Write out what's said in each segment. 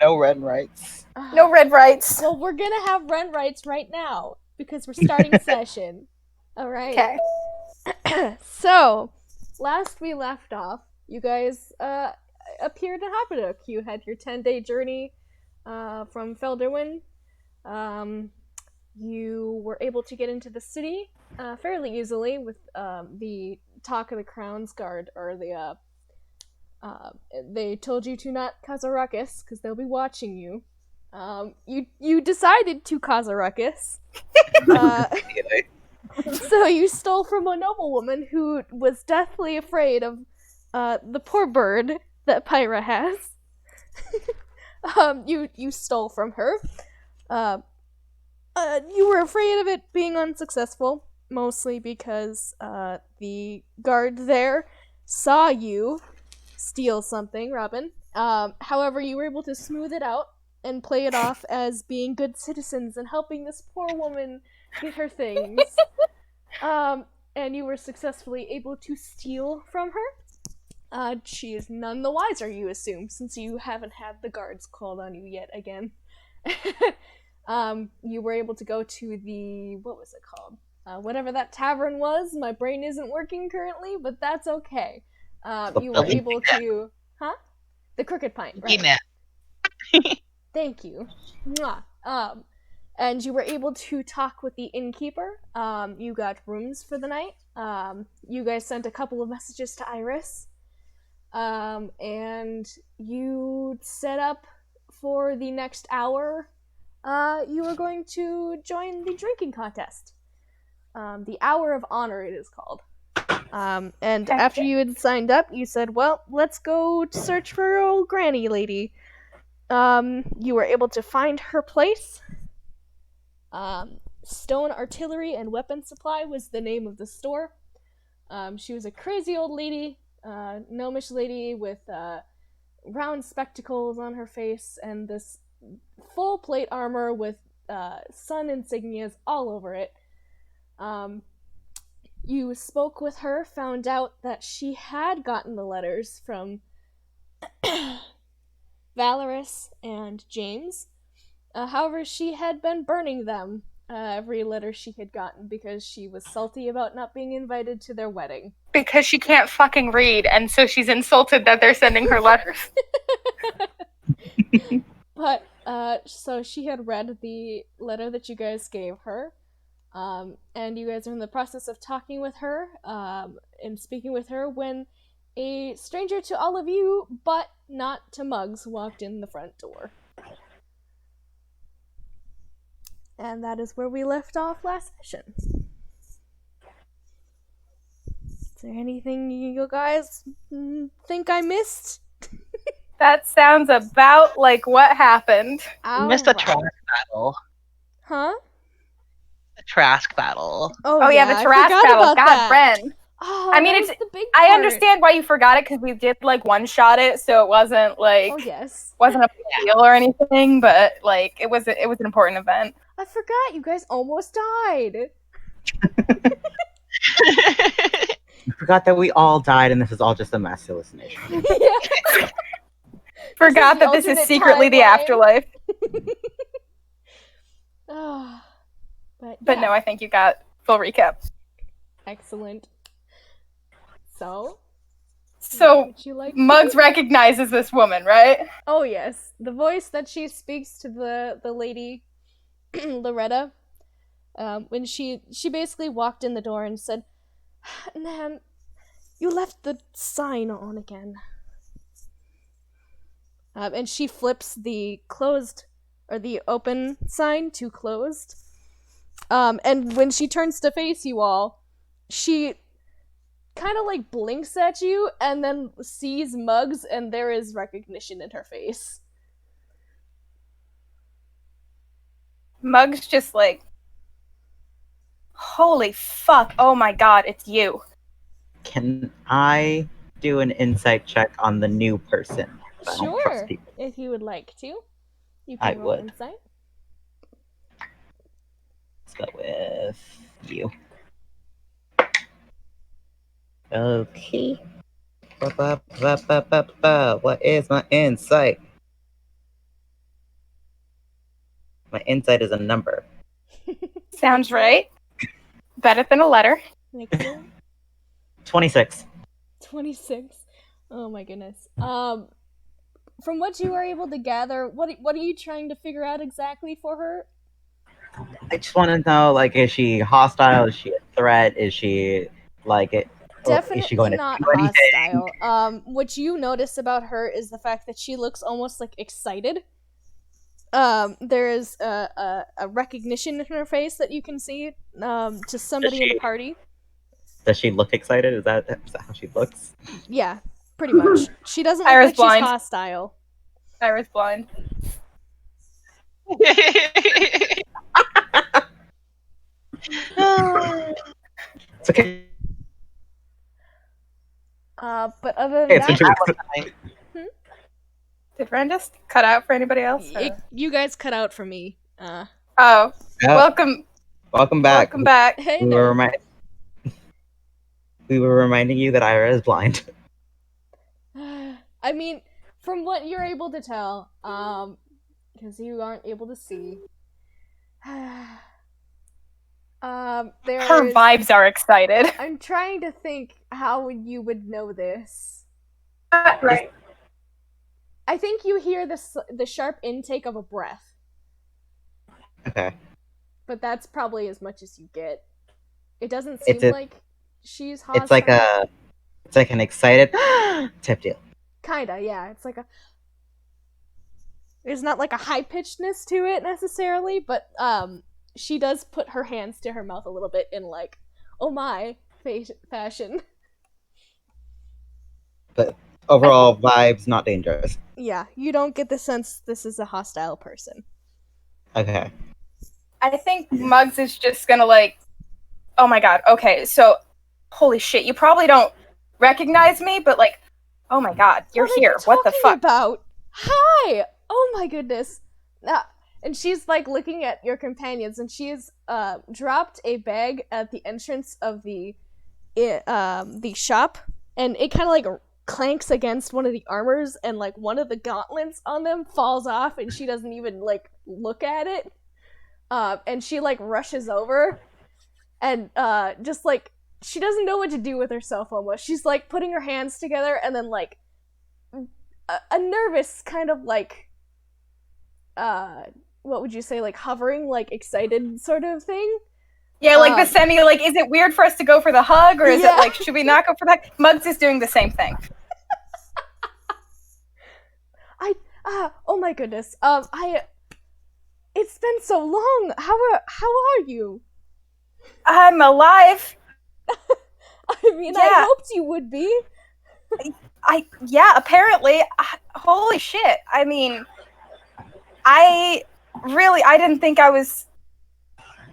No rent rights. No red rights. Well, we're gonna have rent rights right now because we're starting session. All right. Okay. So, last we left off, you guys appeared in Happinuk. You had your 10-day journey from Felderwin. You were able to get into the city fairly easily with the Talk of the Crown's guard, or the they told you to not cause a ruckus because they'll be watching you. You decided to cause a ruckus. So you stole from a noblewoman who was deathly afraid of the poor bird that Pyra has. You stole from her. You were afraid of it being unsuccessful, mostly because the guard there saw you steal something, Robin. However, you were able to smooth it out and play it off as being good citizens and helping this poor woman get her things. And you were successfully able to steal from her. She is none the wiser, you assume, since you haven't had the guards called on you yet again. You were able to go to the, what was it called? Whatever that tavern was. My brain isn't working currently, but that's okay. You were able to, the Crooked Pint, right? Thank you. Mwah. And you were able to talk with the innkeeper. You got rooms for the night. You guys sent a couple of messages to Iris. And you set up for the next hour. You were going to join the drinking contest. The Hour of Honor, it is called. And after you had signed up, you said, well, let's go search for old granny lady. You were able to find her place. Stone Artillery and Weapon Supply was the name of the store. She was a crazy old lady, gnomish lady with round spectacles on her face and this full plate armor with sun insignias all over it. You spoke with her, found out that she had gotten the letters from Valorous and James. However, she had been burning them, every letter she had gotten, because she was salty about not being invited to their wedding. Because she can't fucking read, and so she's insulted that they're sending her letters. But, so she had read the letter that you guys gave her, and you guys are in the process of talking with her, and speaking with her, when a stranger to all of you, but not to Muggs, walked in the front door. And that is where we left off last session. Is there anything you guys think I missed? That sounds about like what happened. You missed a Trask battle. Huh? A Trask battle. Oh yeah, the Trask battle. God, Ren. Oh, I mean, it's the big part. I understand why you forgot it, because we did like one-shot it, so it wasn't like wasn't a big deal or anything, but like it was an important event. I forgot you guys almost died. You forgot that we all died and this is all just a mass hallucination. Forgot that this is secretly the afterlife. But no, I think you got full recap. Excellent. So Muggs recognizes this woman, right? Oh yes, the voice that she speaks to the lady Loretta, when she basically walked in the door and said, "Nan, you left the sign on again." And she flips the closed or the open sign to closed. And when she turns to face you all, she kind of like blinks at you and then sees Muggs, and there is recognition in her face. Muggs just like, holy fuck, oh my god, it's you. Can I do an insight check on the new person? Sure, if you would like to. You can roll insight. Let's go with you. Okay. What is my insight? My insight is a number. Sounds right. Better than a letter. Excellent. 26. 26. Oh my goodness. From what you are able to gather, what are you trying to figure out exactly for her? I just want to know, like, is she hostile? Is she a threat? Is she, like, is Definitely she going to not do anything? hostile. What you notice about her is the fact that she looks almost like excited. There is a recognition in her face that you can see to somebody in the party. Does she look excited? Is that how she looks? Yeah, pretty much. She doesn't look Iris like blind. she's hostile. Iris blind. It's okay. But other than It's the that, truth. Did Ren just cut out for anybody else? you guys cut out for me. Oh, Yep. welcome back. Welcome back. Hey We there. were reminding you that Ira is blind. I mean, from what you're able to tell, because you aren't able to see, there Her is- vibes are excited. I'm trying to think how you would know this. Right. I think you hear the sharp intake of a breath, Okay. but that's probably as much as you get. It doesn't seem It's a- like she's hostile. It's like an excited type deal. Kinda, yeah. It's like a. There's not like a high pitchedness to it necessarily, but she does put her hands to her mouth a little bit in like, oh my, fashion. But overall, vibes not dangerous. Yeah, you don't get the sense this is a hostile person. Okay. I think Muggs is just gonna like, oh my god, okay, so, holy shit, you probably don't recognize me, but like, oh my god, you're What are here, you what the talking fuck? about? Hi! Oh my goodness. And she's like looking at your companions, and she's dropped a bag at the entrance of the shop, and it kind of like clanks against one of the armors, and like one of the gauntlets on them falls off, and she doesn't even like look at it. And she like rushes over, and just like she doesn't know what to do with herself almost. She's like putting her hands together, and then like a nervous kind of like what would you say, like hovering, like excited sort of thing. Yeah, like the semi, like, is it weird for us to go for the hug, or is Yeah. it like, should we not go for that? Muggs is doing the same thing. Oh my goodness. It's been so long. How are you? I'm alive. I mean, I Yeah. hoped you would be. Yeah, apparently. Holy shit. I mean, I didn't think I was.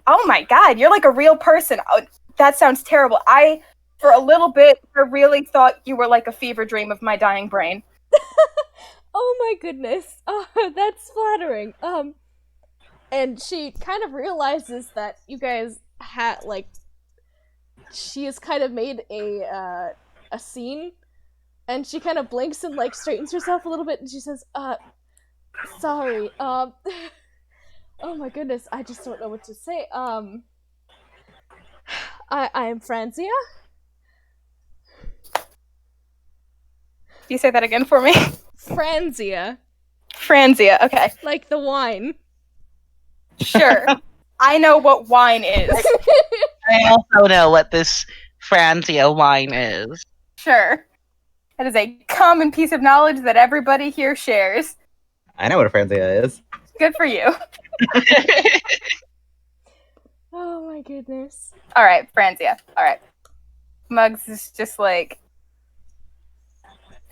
Oh my god, you're like a real person. Oh, that sounds terrible. For a little bit, I really thought you were like a fever dream of my dying brain. Oh my goodness. That's flattering. And she kind of realizes that you guys had like she has kind of made a scene, and she kind of blinks and like straightens herself a little bit, and she says, sorry, oh my goodness, I just don't know what to say. I am Franzia. Can you say that again for me? Franzia. Franzia, okay. Like the wine. Sure. I know what wine is. I also know what this Franzia wine is. Sure. That is a common piece of knowledge that everybody here shares. I know what a Franzia is. Good for you. Oh my goodness. Alright, Franzia. Alright. Muggs is just like,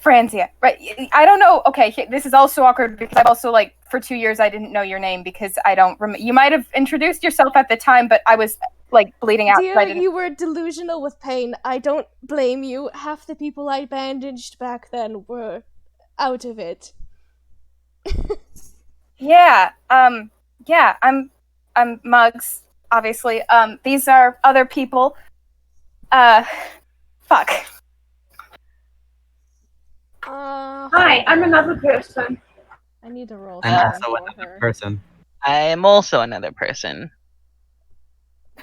Franzia. Right. I don't know. Okay, this is also awkward because I've also, like, for 2 years I didn't know your name because I don't remember. You might have introduced yourself at the time, but I was, like, bleeding out. So I Dear, didn't. you were delusional with pain. I don't blame you. Half the people I bandaged back then were out of it. Yeah. Yeah, I'm Muggs, obviously. These are other people. Fuck. Hi, Hi, I'm another person. I need to roll I'm something also for another her. person. I am also another person.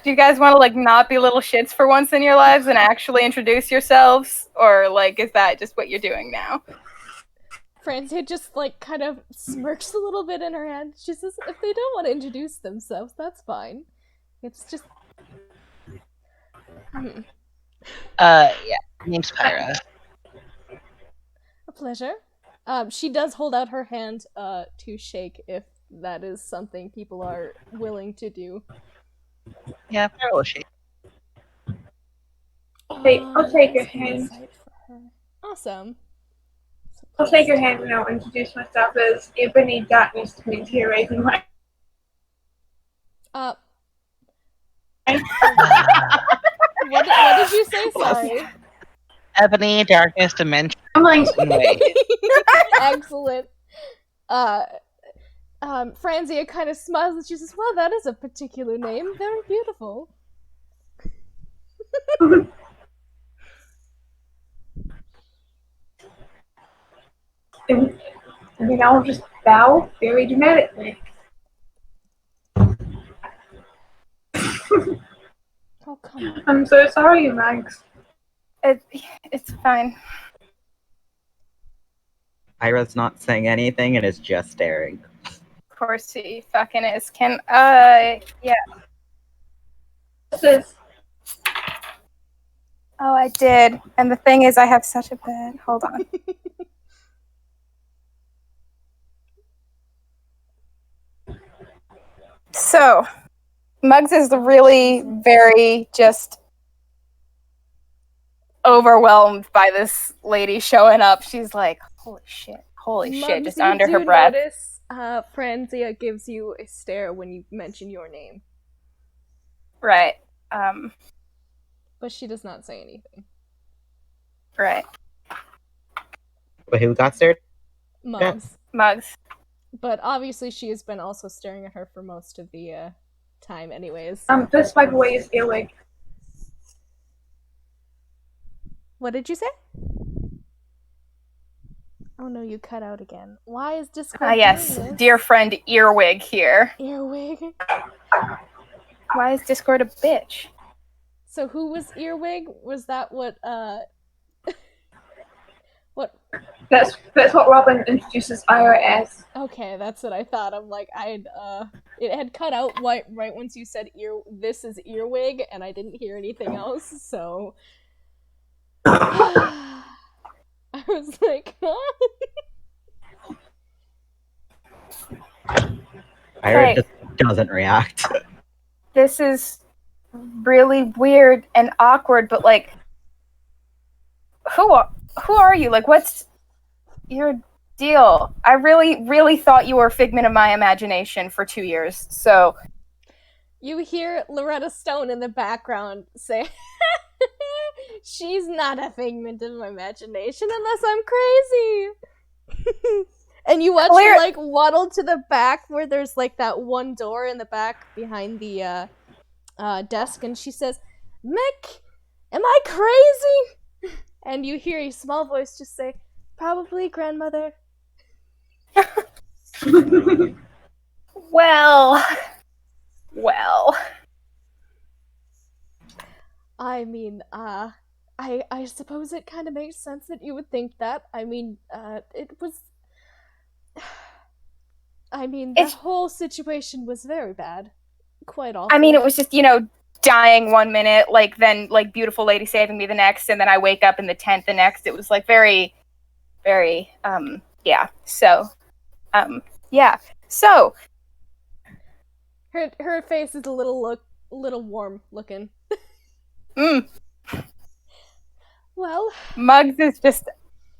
Do you guys want to like not be little shits for once in your lives and actually introduce yourselves, or like is that just what you're doing now? Francie just like kind of smirks a little bit in her hand. She says, "If they don't want to introduce themselves, that's fine. It's just." Yeah, my name's Pyra. A pleasure. She does hold out her hand to shake if that is something people are willing to do. Yeah, Pyra will shake. Hey, I'll take your Let's hand. insight for her. Awesome. So I'll take your hand and I'll introduce myself as Ebony Darkness to meet here raising my what did you say? Sorry. Ebony, darkness, dimension. I'm like, Wait. Excellent. Franzia kind of smiles and she says, "Well, that is a particular name. Very beautiful." and then I'll just bow very dramatically. Oh, come on. I'm so sorry, Max. It's fine. Pyra's not saying anything and is just staring. Of course he fucking is. Can yeah. This is Oh, I did. And the thing is, I have such a bad. Hold on. So, Muggs is really very just overwhelmed by this lady showing up. She's like, holy shit, Muggs, just you under her do breath. Notice, Franzia gives you a stare when you mention your name, Right. but she does not say anything. Right. But who got stared? Muggs. Muggs. But obviously she has been also staring at her for most of the time anyways. this by the way is Earwig. What did you say? Oh no, you cut out again. Why is Discord Yes, doing this? dear friend Earwig here. Earwig. Why is Discord a bitch? So who was Earwig? Was that what what That's what Robin introduces Ira as. Okay, that's what I thought. I'm like, it had cut out right once you said this is Earwig, and I didn't hear anything else, so I was like, huh? Pyra Hey. just doesn't react. This is really weird and awkward, but like, who are you? Like, what's your deal? I really thought you were a figment of my imagination for 2 years. So You hear Loretta Stone in the background say, "She's not a figment of my imagination unless I'm crazy." And you watch her like waddle to the back where there's like that one door in the back behind the desk, and she says, "Mick, am I crazy?" And you hear a small voice just say, "Probably, grandmother." well. I mean, I suppose it kind of makes sense that you would think that. I mean, it was. I mean, the whole situation was very bad. Quite awful. I mean, it was just, dying 1 minute, like then like beautiful lady saving me the next, and then I wake up in the tent the next. It was like very, very, yeah. So, yeah. So her face is a little warm looking. Well, Muggs is just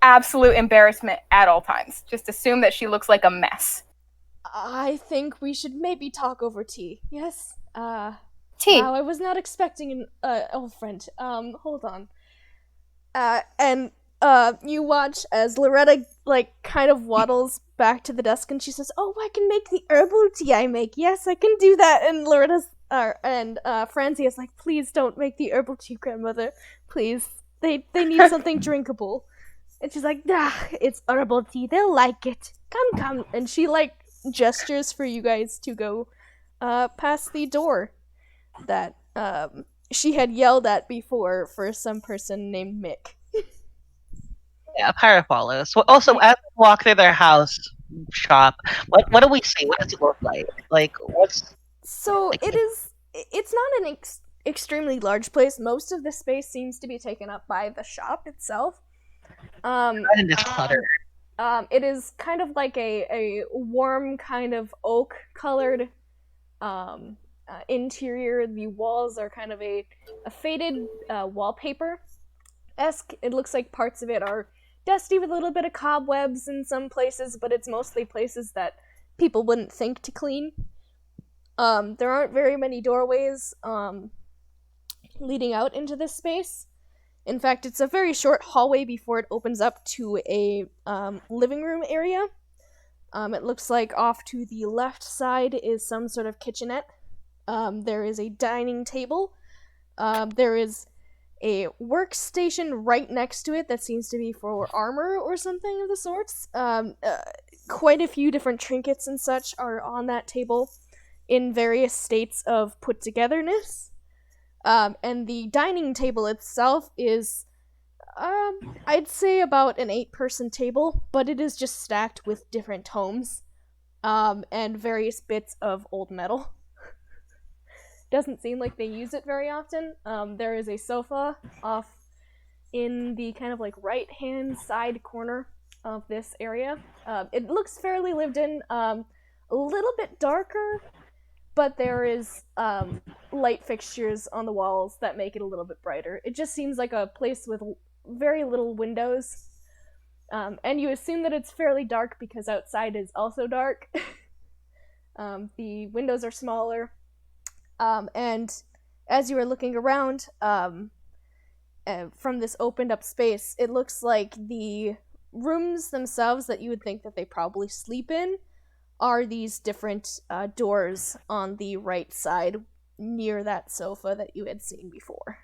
absolute embarrassment at all times. Just assume that she looks like a mess. I think we should maybe talk over tea. Yes? Tea. Wow, I was not expecting an old friend. Hold on. And you watch as Loretta, like, kind of waddles back to the desk and she says, "Oh, I can make the herbal tea I make. Yes, I can do that." And Loretta's, Francie is like, "Please don't make the herbal tea, grandmother. Please. They need something drinkable." And she's like, "It's herbal tea. They'll like it. Come." And she, like, gestures for you guys to go past the door that she had yelled at before for some person named Mick. Yeah, Pyra follows. Well, also, as we walk through their house shop, what do we see? What does it look like? Like, what's So it's not an extremely large place. Most of the space seems to be taken up by the shop itself. in this clutter? It is kind of like a warm kind of oak colored interior. The walls are kind of a faded wallpaper-esque. It looks like parts of it are dusty with a little bit of cobwebs in some places, but it's mostly places that people wouldn't think to clean. There aren't very many doorways leading out into this space. In fact, it's a very short hallway before it opens up to a living room area. It looks like off to the left side is some sort of kitchenette. There is a dining table. There is a workstation right next to it that seems to be for armor or something of the sorts. Quite a few different trinkets and such are on that table in various states of put-togetherness. And the dining table itself is, I'd say about an 8-person table, but it is just stacked with different tomes, and various bits of old metal. Doesn't seem like they use it very often. There is a sofa off in the kind of like right-hand side corner of this area. It looks fairly lived in, a little bit darker, but there is light fixtures on the walls that make it a little bit brighter. It just seems like a place with very little windows. And you assume that it's fairly dark because outside is also dark. The windows are smaller. And as you are looking around from this opened up space, it looks like the rooms themselves that you would think that they probably sleep in are these different doors on the right side near that sofa that you had seen before.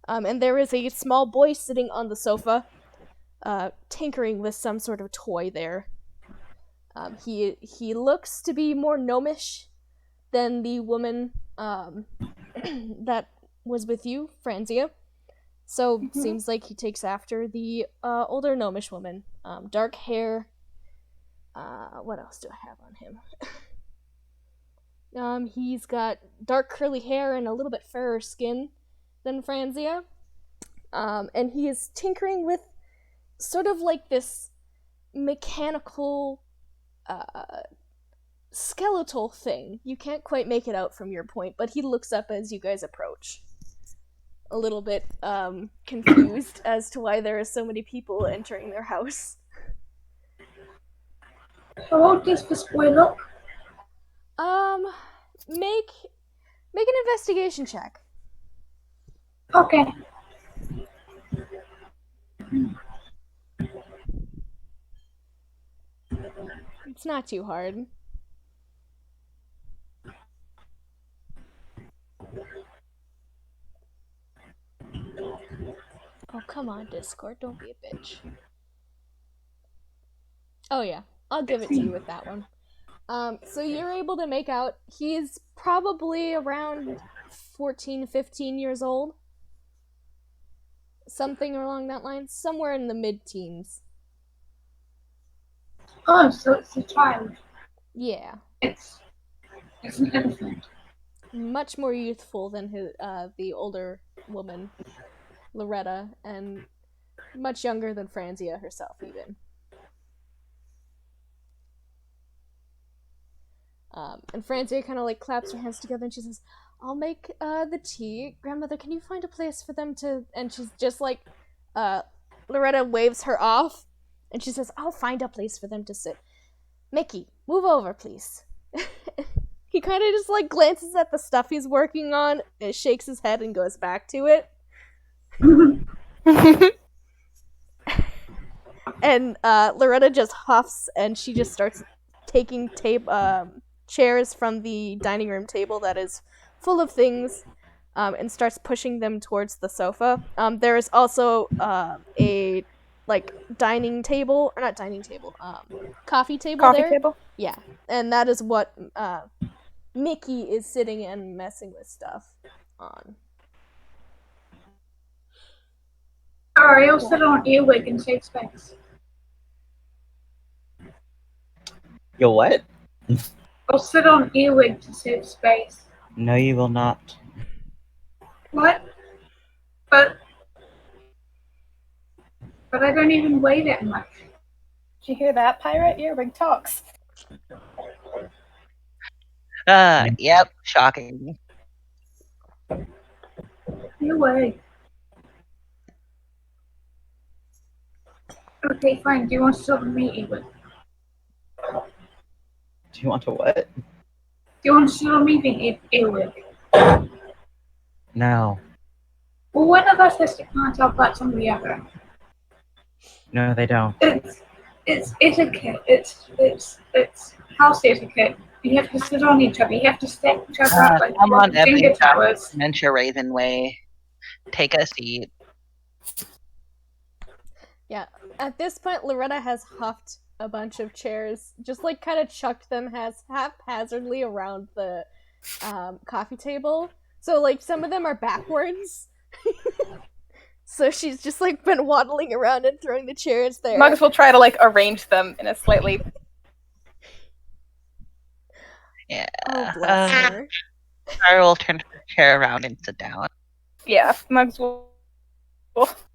And there is a small boy sitting on the sofa, tinkering with some sort of toy there. He looks to be more gnomish than the woman that was with you, Franzia. So, seems like he takes after the older gnomish woman. Dark hair. What else do I have on him? He's got dark curly hair and a little bit fairer skin than Franzia. And he is tinkering with sort of like this mechanical skeletal thing. You can't quite make it out from your point, but he looks up as you guys approach. A little bit confused as to why there are so many people entering their house. How old does this boy look? Make an investigation check. Okay. It's not too hard. Oh, come on, Discord. Don't be a bitch. Oh, yeah. I'll give it to you with that one. So you're able to make out he's probably around 14, 15 years old. Something along that line. Somewhere in the mid-teens. Oh, so it's a child. Yeah. It's an infant. Much more youthful than the older woman, Loretta, and much younger than Franzia herself, even. And Franzia kind of like claps her hands together and she says, "I'll make the tea. Grandmother, can you find a place for them to..." And she's just like, Loretta waves her off and she says, "I'll find a place for them to sit. Mickey, move over, please." He kind of just like glances at the stuff he's working on, and shakes his head and goes back to it. And Loretta just huffs and she just starts taking chairs from the dining room table that is full of things, and starts pushing them towards the sofa. There is also a like dining table, or not dining table, coffee table Coffee there. table. Yeah, and that is what Mickey is sitting and messing with stuff on. Alright, I'll sit on earwig and save space. You'll what? I'll sit on earwig to save space. No, you will not. What? But I don't even weigh that much. Did you hear that, pirate? Earwig talks. Yep, shocking. No way. Okay, fine. Do you want to sit on me, earwig? Do you want to what? Do you want to sit on me being earwig? No. Well, one of us has to plant our butts on the other. No, they don't. It's etiquette. It's house etiquette. You have to sit on each other. You have to stack each other up like Come on, Jenga Evan. towers. Dementia Raven way. Take a seat. Yeah. At this point, Loretta has huffed a bunch of chairs, just like kind of chucked them haphazardly around the coffee table. So like some of them are backwards. So she's just like been waddling around and throwing the chairs there. Mugs will try to like arrange them in a slightly. Yeah. Oh, bless her. I will turn her chair around and sit down. Yeah, Mugs will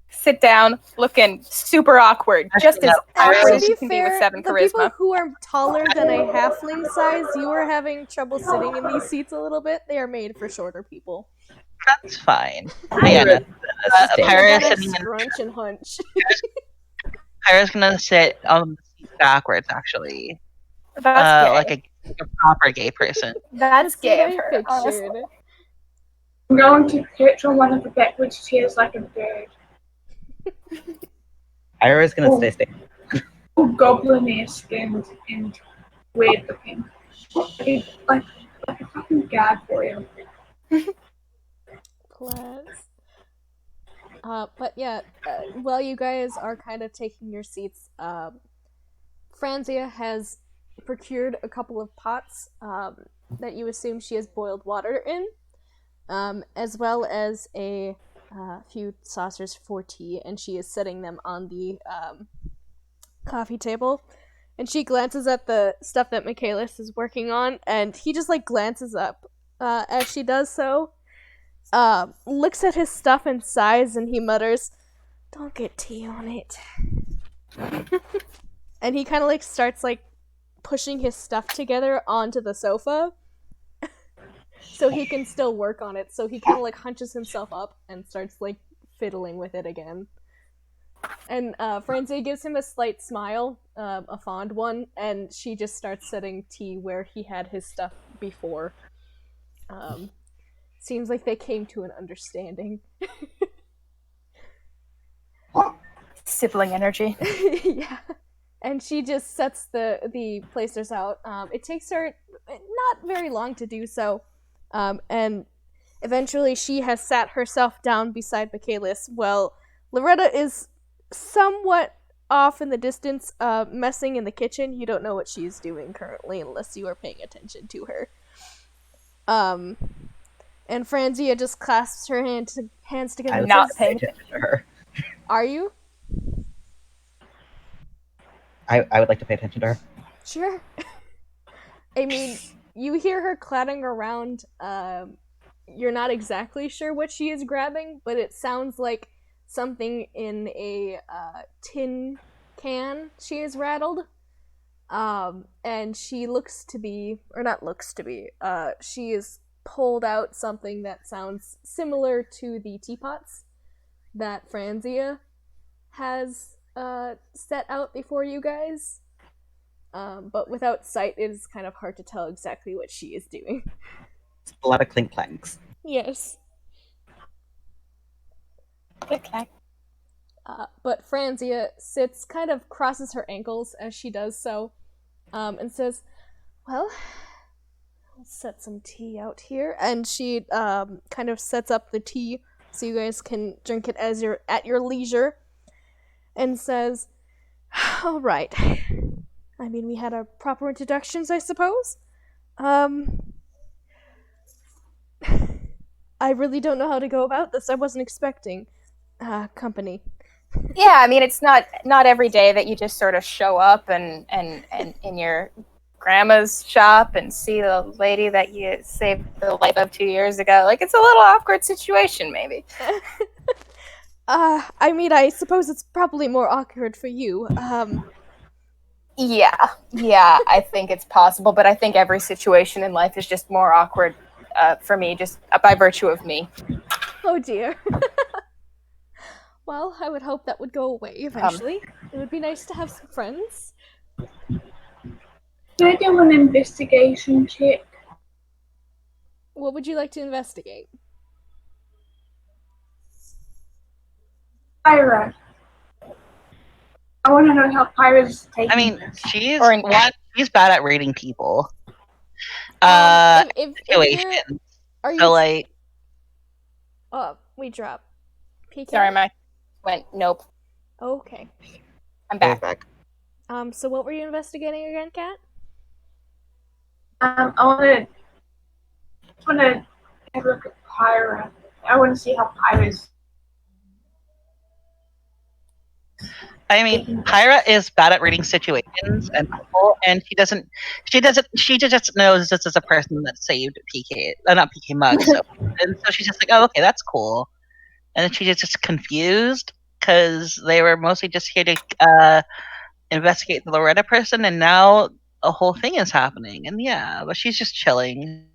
sit down, looking super awkward, just as awkward To as be you can be with fair, 7 the people charisma. who are taller than a halfling size, you are having trouble sitting in these seats a little bit. They are made for shorter people. That's fine. Yeah, Pyra's Gotta sitting in scrunch and hunch. Pyra's gonna sit on the seat backwards, actually. That's gay. Like a proper gay person. That's gay of What I her, honestly. pictured. I'm going to perch on one of the backwards chairs like a bird. Ira's gonna stay standing. All goblin-esque and weird looking. Like a fucking guard for you. Plus. But yeah, while you guys are kind of taking your seats, Franzia has procured a couple of pots that you assume she has boiled water in, as well as a few saucers for tea, and she is setting them on the coffee table. And she glances at the stuff that Michaelis is working on, and he just like glances up as she does so. Looks at his stuff and sighs, and he mutters, "Don't get tea on it." And he kind of like starts like pushing his stuff together onto the sofa so he can still work on it. So he kind of like hunches himself up and starts like fiddling with it again. And Francie gives him a slight smile, a fond one, and she just starts setting tea where he had his stuff before. Seems like they came to an understanding. Sibling energy. Yeah. And she just sets the placers out. It takes her not very long to do so. And eventually she has sat herself down beside Michaelis while Loretta is somewhat off in the distance, messing in the kitchen. You don't know what she's doing currently unless you are paying attention to her. And Franzia just clasps her hands together. I'm not paying attention to her. Are you? I would like to pay attention to her. Sure. I mean, you hear her clattering around. You're not exactly sure what she is grabbing, but it sounds like something in a tin can she has rattled. And she looks to be, or not looks to be, she has pulled out something that sounds similar to the teapots that Franzia has set out before you guys. But without sight, it is kind of hard to tell exactly what she is doing. It's a lot of clink clanks. Yes. Okay. But Franzia sits, kind of crosses her ankles as she does so, and says, "Well, let's set some tea out here." And she kind of sets up the tea so you guys can drink it as you're at your leisure. and says, "All right. I mean, we had our proper introductions, I suppose. I really don't know how to go about this. I wasn't expecting company." Yeah, I mean, it's not every day that you just sort of show up and in your grandma's shop and see the lady that you saved the life of 2 years ago. Like, it's a little awkward situation, maybe. I mean, I suppose it's probably more awkward for you. Yeah, I think it's possible, but I think every situation in life is just more awkward for me, just by virtue of me. Oh dear. Well, I would hope that would go away eventually. It would be nice to have some friends. Can I do an investigation check? What would you like to investigate? Pyra. I want to know how Pyra's taking I mean, this. she's Or in- she's bad at reading people. If you're, Situation. are you? So like, Oh, we drop. PK. Sorry, my went nope. Okay. I'm back. Back. So what were you investigating again, Kat? I want to have a look at Pyra. I want to see how Pyra's. I mean, Pyra is bad at reading situations and people, and she just knows this is a person that saved PK, not PK Mug. So, and so she's just like, oh, okay, that's cool. And then she's just confused because they were mostly just here to investigate the Loretta person, and now a whole thing is happening. And yeah, but she's just chilling,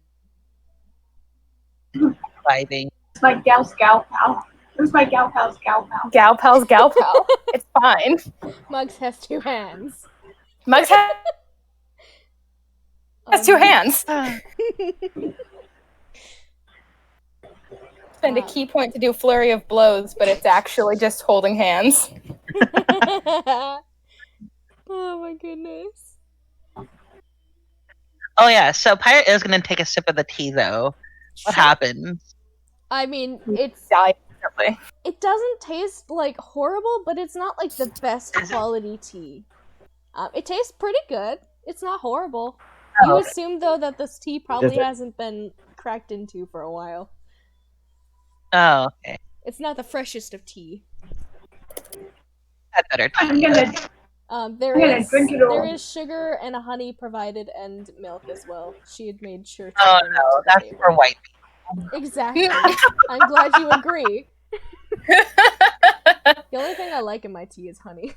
vibing. It's my gal's gal pal. Who's my gal pal's gal pal? Gal pal's gal pal. It's fine. Mugs has 2 hands. Muggs has 2 hands. Spend a key point to do flurry of blows, but it's actually just holding hands. Oh my goodness. Oh yeah, so Pyra is gonna take a sip of the tea though. What happened? I mean, Die instantly. it doesn't taste like horrible, but it's not like the best quality tea. It tastes pretty good. It's not horrible. You assume though that this tea probably hasn't been cracked into for a while. Oh, okay. It's not the freshest of tea. Had better tea. I'm gonna. There I'm gonna is drink it all. there is sugar and a honey provided and milk as well. She had made sure to Oh bring it no, to the that's table. for white. Exactly. I'm glad you agree. The only thing I like in my tea is honey.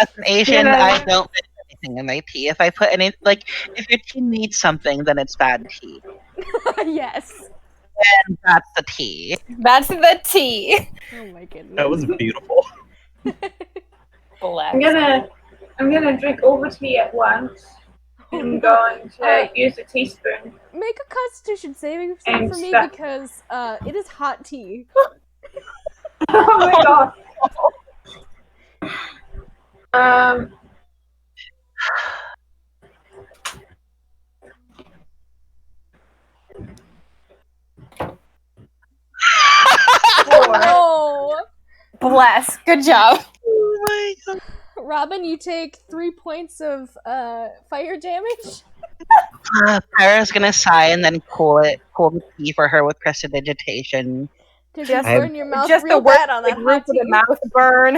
As an Asian, Yeah. I don't put anything in my tea. If I put any, like, if your tea needs something, then it's bad tea. Yes. And that's the tea. That's the tea. Oh my goodness. That was beautiful. Bless. I'm gonna drink all the tea at once. I'm going to use a teaspoon. Make a Constitution saving throw And for me stuff. because it is hot tea. Oh my god. Oh, Bless. Good job. Oh my god. Robin, you take 3 points of fire damage. Pyra's gonna sigh and then cool the tea for her with prestidigitation. Because you Just- burn your mouth Just real the word bad on the that group hot with the tea. mouth burn.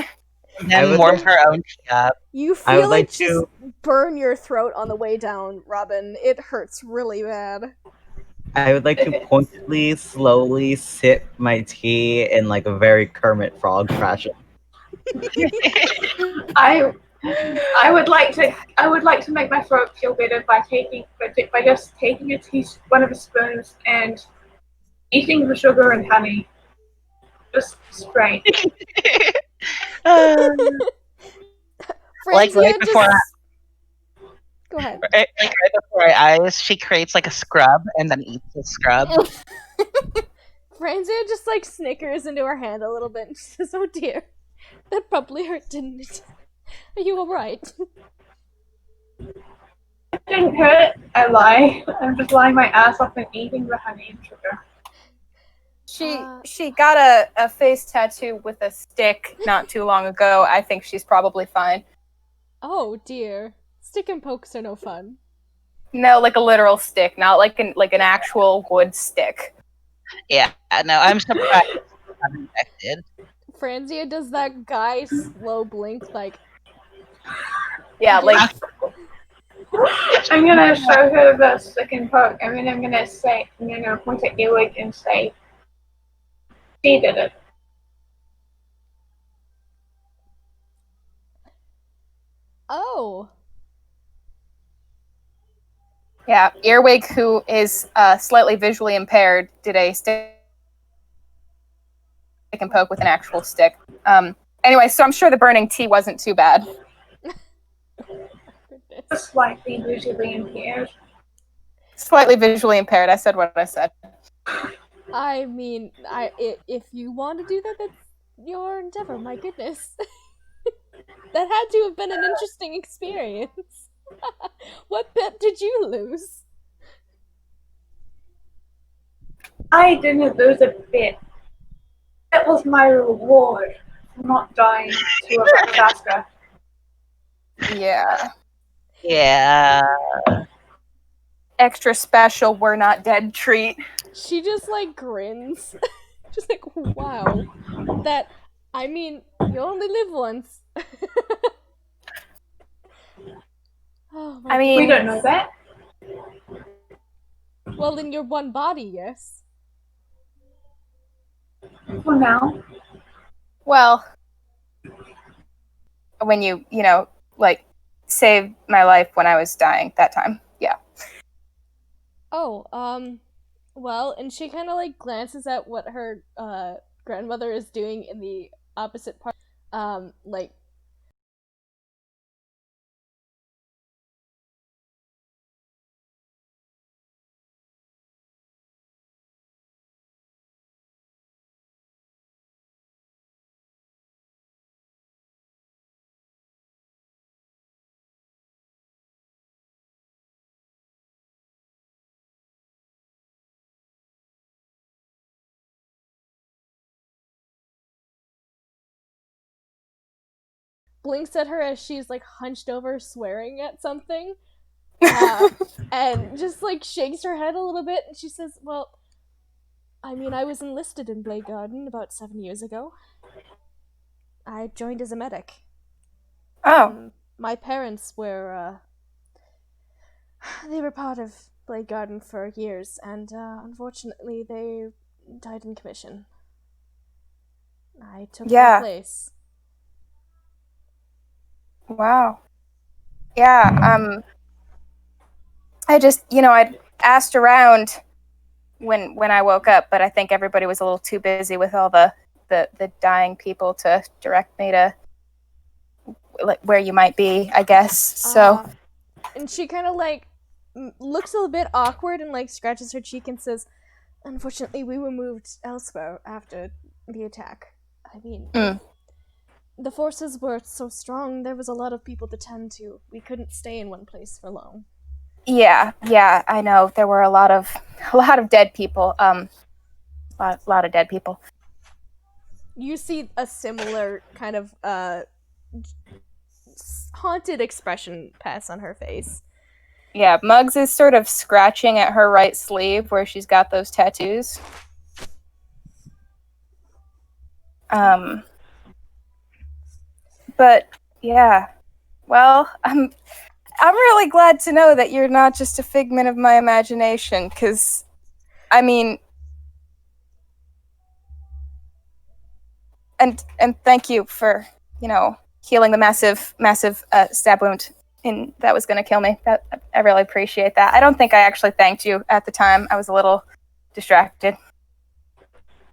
And I then would warm like- her own tea up. You I feel would like it just burn your throat on the way down, Robin. It hurts really bad. I would like to pointedly, slowly sip my tea in like a very Kermit Frog fashion. I would like to make my throat feel better by just taking one of the spoons and eating the sugar and honey. Just straight. Like Franzia right before, Go ahead. right before our eyes, she creates like a scrub and then eats the scrub. Franzia just like snickers into her hand a little bit and she says, "Oh dear, that probably hurt, didn't it? Are you alright?" It didn't hurt. I lie. I'm just lying my ass off and eating the honey and sugar. She got a face tattoo with a stick not too long ago. I think she's probably fine. Oh dear. Stick and pokes are no fun. No, like a literal stick, not like an actual wood stick. Yeah, no, I'm surprised she's not infected. Franzia does that guy slow blink like Yeah, like I'm gonna show her the stick and poke, and then I'm gonna point at Earwig and say, she did it. oh. yeah, Earwig, who is slightly visually impaired, did a stick and poke with an actual stick. Anyway, so I'm sure the burning tea wasn't too bad. Goodness. Slightly visually impaired. Slightly visually impaired. I said what I said. I mean, if you want to do that, that's your endeavor. My goodness, that had to have been an interesting experience. What bet did you lose? I didn't lose a bit. That was my reward for not dying to a Rakshasa. Yeah. Yeah. Extra special, we're not dead treat. She just like grins, just like wow. That I mean, you only live once. Oh my I mean, We don't know that. well, in your one body, yes. For now. well, when you know, like, saved my life when I was dying that time. Yeah. Oh, well, and she kind of like glances at what her grandmother is doing in the opposite part. Like blinks at her as she's like hunched over swearing at something. And just like shakes her head a little bit and she says, well, I mean, I was enlisted in Blade Garden about 7 years ago. I joined as a medic. Oh. My parents were they were part of Blade Garden for years, and unfortunately they died in commission. I took their place. Wow. Yeah, I just, I'd asked around when I woke up, but I think everybody was a little too busy with all the dying people to direct me to like where you might be, I guess. So and she kind of like looks a little bit awkward and like scratches her cheek and says, unfortunately we were moved elsewhere after the attack. I mean, the forces were so strong, there was a lot of people to tend to. We couldn't stay in one place for long. Yeah, I know. There were a lot of dead people. A lot of dead people. You see a similar kind of haunted expression pass on her face. Yeah, Muggs is sort of scratching at her right sleeve where she's got those tattoos. But yeah, well, I'm really glad to know that you're not just a figment of my imagination, because, I mean, and thank you for, healing the massive stab wound that was going to kill me. That I really appreciate that. I don't think I actually thanked you at the time. I was a little distracted.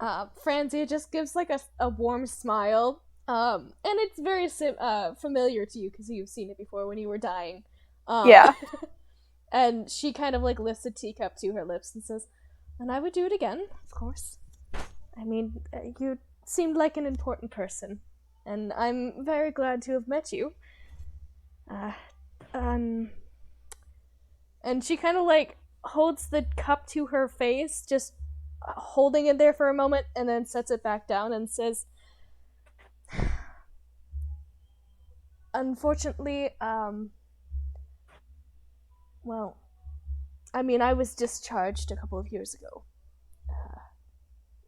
Franzia just gives like a warm smile. And it's very familiar to you because you've seen it before when you were dying. Yeah. And she kind of like lifts a teacup to her lips and says, and I would do it again, of course. I mean, you seemed like an important person, and I'm very glad to have met you. And she kind of like holds the cup to her face just holding it there for a moment and then sets it back down and says, unfortunately, well, I mean, I was discharged a couple of years ago.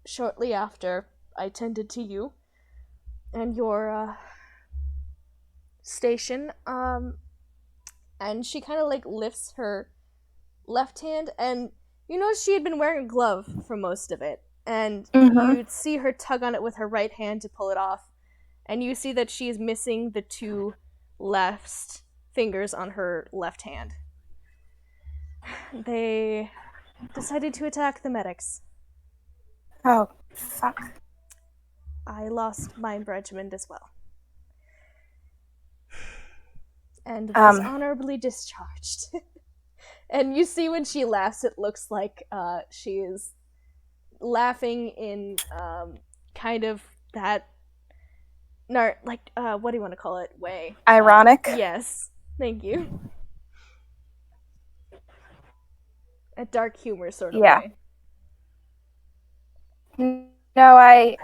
Shortly after I tended to you and your station, and she kind of like lifts her left hand, and you know she had been wearing a glove for most of it, and you'd see her tug on it with her right hand to pull it off, and you see that she is missing the two left fingers on her left hand. They decided to attack the medics. Oh, fuck. I lost my regiment as well. And was honorably discharged. And you see when she laughs, it looks like she is laughing in kind of that, what do you want to call it, way? Ironic? Yes, thank you. A dark humor sort of way. No, I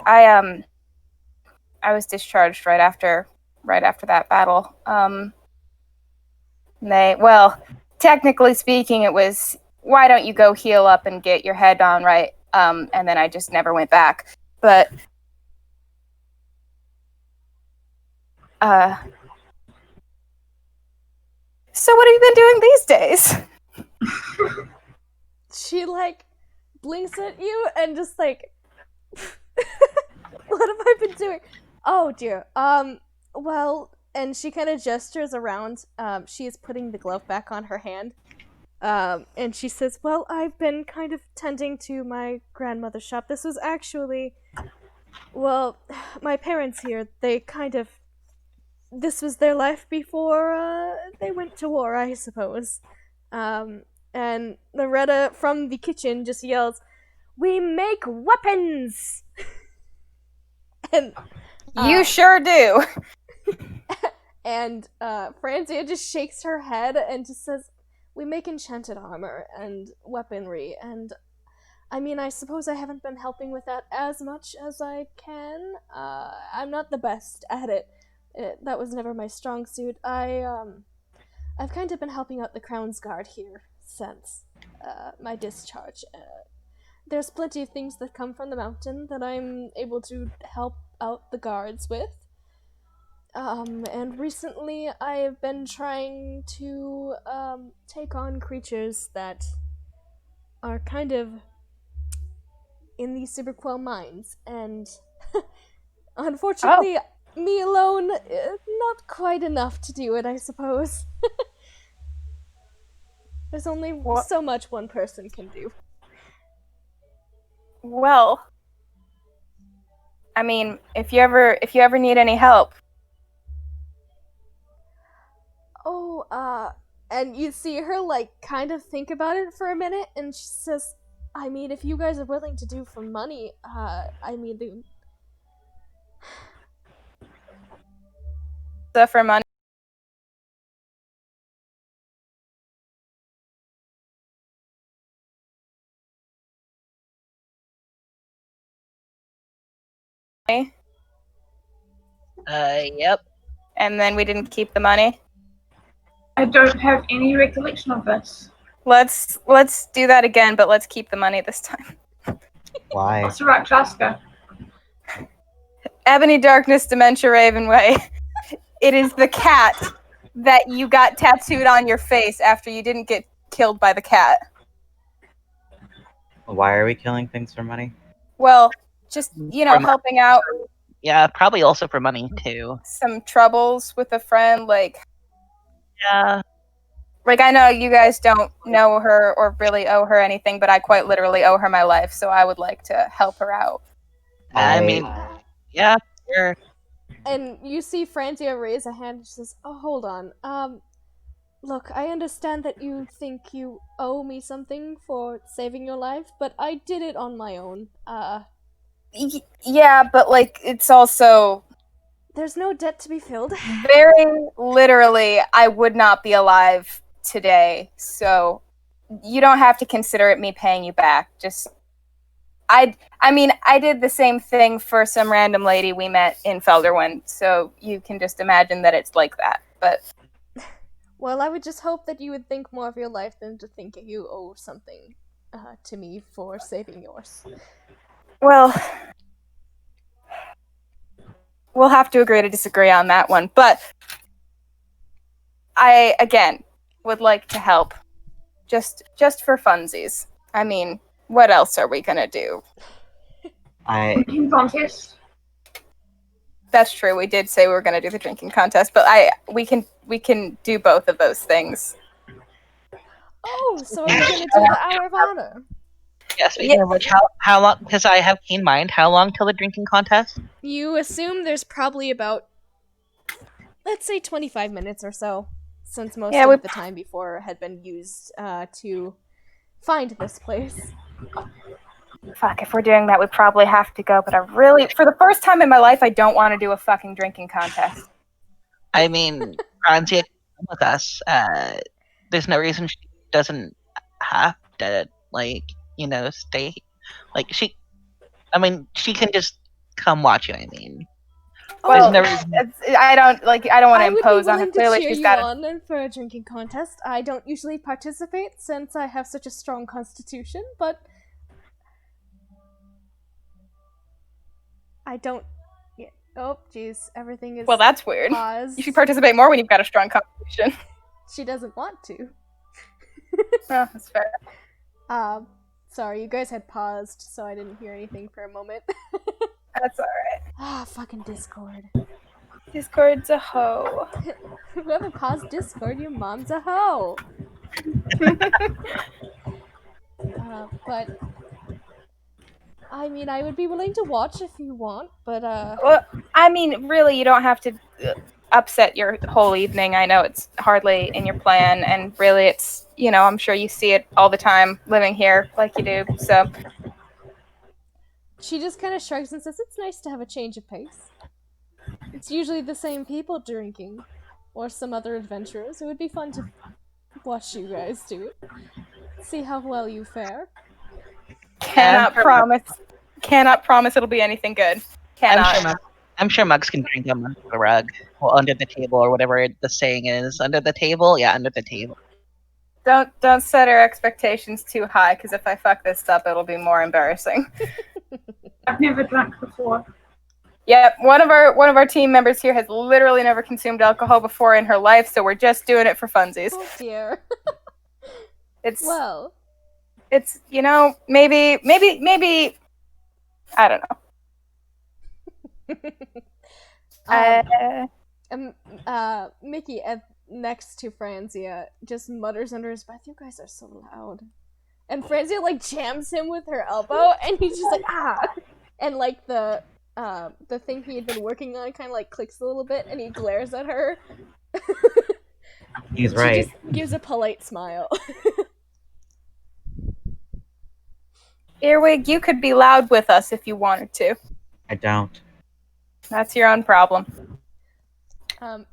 was discharged right after that battle. Technically speaking, it was, why don't you go heal up and get your head on right? And then I just never went back. But so what have you been doing these days? She like blinks at you and just like, what have I been doing? Oh dear. Well, and she kind of gestures around. She is putting the glove back on her hand. And she says, well, I've been kind of tending to my grandmother's shop. This was actually, well, my parents here, this was their life before they went to war, I suppose. And Loretta from the kitchen just yells, we make weapons! And you sure do. And Franzia just shakes her head and just says, we make enchanted armor and weaponry, and I mean, I suppose I haven't been helping with that as much as I can. I'm not the best at it. That was never my strong suit. I've kind of been helping out the Crown's Guard here since my discharge. There's plenty of things that come from the mountain that I'm able to help out the guards with. And recently I have been trying to take on creatures that are kind of in the Superquell mines, and unfortunately, me alone, not quite enough to do it, I suppose. There's only so much one person can do. Well, I mean, if you ever need any help. Oh, and you see her, like, kind of think about it for a minute, and she says, I mean, if you guys are willing to do for money, I mean, For money. Yep. And then we didn't keep the money. I don't have any recollection of this. Let's do that again, but let's keep the money this time. Why? What's the right Jaska? Ebony Darkness Dementia Ravenway. It is the cat that you got tattooed on your face after you didn't get killed by the cat. Why are we killing things for money? Well, just, helping out Yeah, probably also for money too. some troubles with a friend, Yeah. Like, I know you guys don't know her or really owe her anything, but I quite literally owe her my life, so I would like to help her out. I mean, yeah, sure. and you see Franzia raise a hand and she says, oh, hold on, look, I understand that you think you owe me something for saving your life, but I did it on my own, Yeah, but, it's also... There's no debt to be filled. Very literally, I would not be alive today, so you don't have to consider it me paying you back. Just I mean, I did the same thing for some random lady we met in Felderwind, so you can just imagine that it's like that. But Well, I would just hope that you would think more of your life than to think you owe something to me for saving yours. well, we'll have to agree to disagree on that one. But I again would like to help, just for funsies. I mean, what else are we gonna do? Drinking contest. That's true. We did say we were gonna do the drinking contest, but we can do both of those things. Oh, so are we gonna do the Hour of Honor? Yes, speaking of which, how long? Because I have keen mind. How long till the drinking contest? You assume there's probably about, let's say, 25 minutes or so, since most of the time before had been used to find this place. Fuck, if we're doing that, we probably have to go. But I really, for the first time in my life, I don't want to do a fucking drinking contest. I mean, Franzia, come with us. There's no reason she doesn't have to, like, stay. Like, she can just come watch you. I mean, Well, there's no reason. I don't want to impose on her. I would be Clearly, willing to she's cheer got you on for a drinking contest. I don't usually participate since I have such a strong constitution, but I don't. Yeah. Oh, jeez, everything is. Well, that's weird. paused. You should participate more when you've got a strong constitution. She doesn't want to. Oh, that's fair. Sorry, you guys had paused, so I didn't hear anything for a moment. That's alright. Ah, fucking Discord. Discord's a hoe. Whoever paused Discord, your mom's a hoe. But I mean, I would be willing to watch if you want, but Well, I mean, really, you don't have to upset your whole evening. I know it's hardly in your plan, and really, it's, I'm sure you see it all the time living here like you do, so. She just kind of shrugs and says, it's nice to have a change of pace. It's usually the same people drinking, or some other adventurers. It would be fun to watch you guys do it. See how well you fare. Cannot promise it'll be anything good. Cannot. I'm sure Mugs can drink them under the rug, or under the table, or whatever the saying is. Under the table? Yeah, under the table. Don't set our expectations too high, because if I fuck this up, it'll be more embarrassing. I've never drunk before. Yep, one of our team members here has literally never consumed alcohol before in her life, so we're just doing it for funsies. Oh dear. It's Well, it's maybe I don't know. Mickey next to Franzia just mutters under his breath, "You guys are so loud." And Franzia jams him with her elbow, and he's just like, ah! And the thing he had been working on kind of clicks a little bit, and he glares at her. He's right. She just gives a polite smile. Earwig, you could be loud with us if you wanted to. I don't. That's your own problem.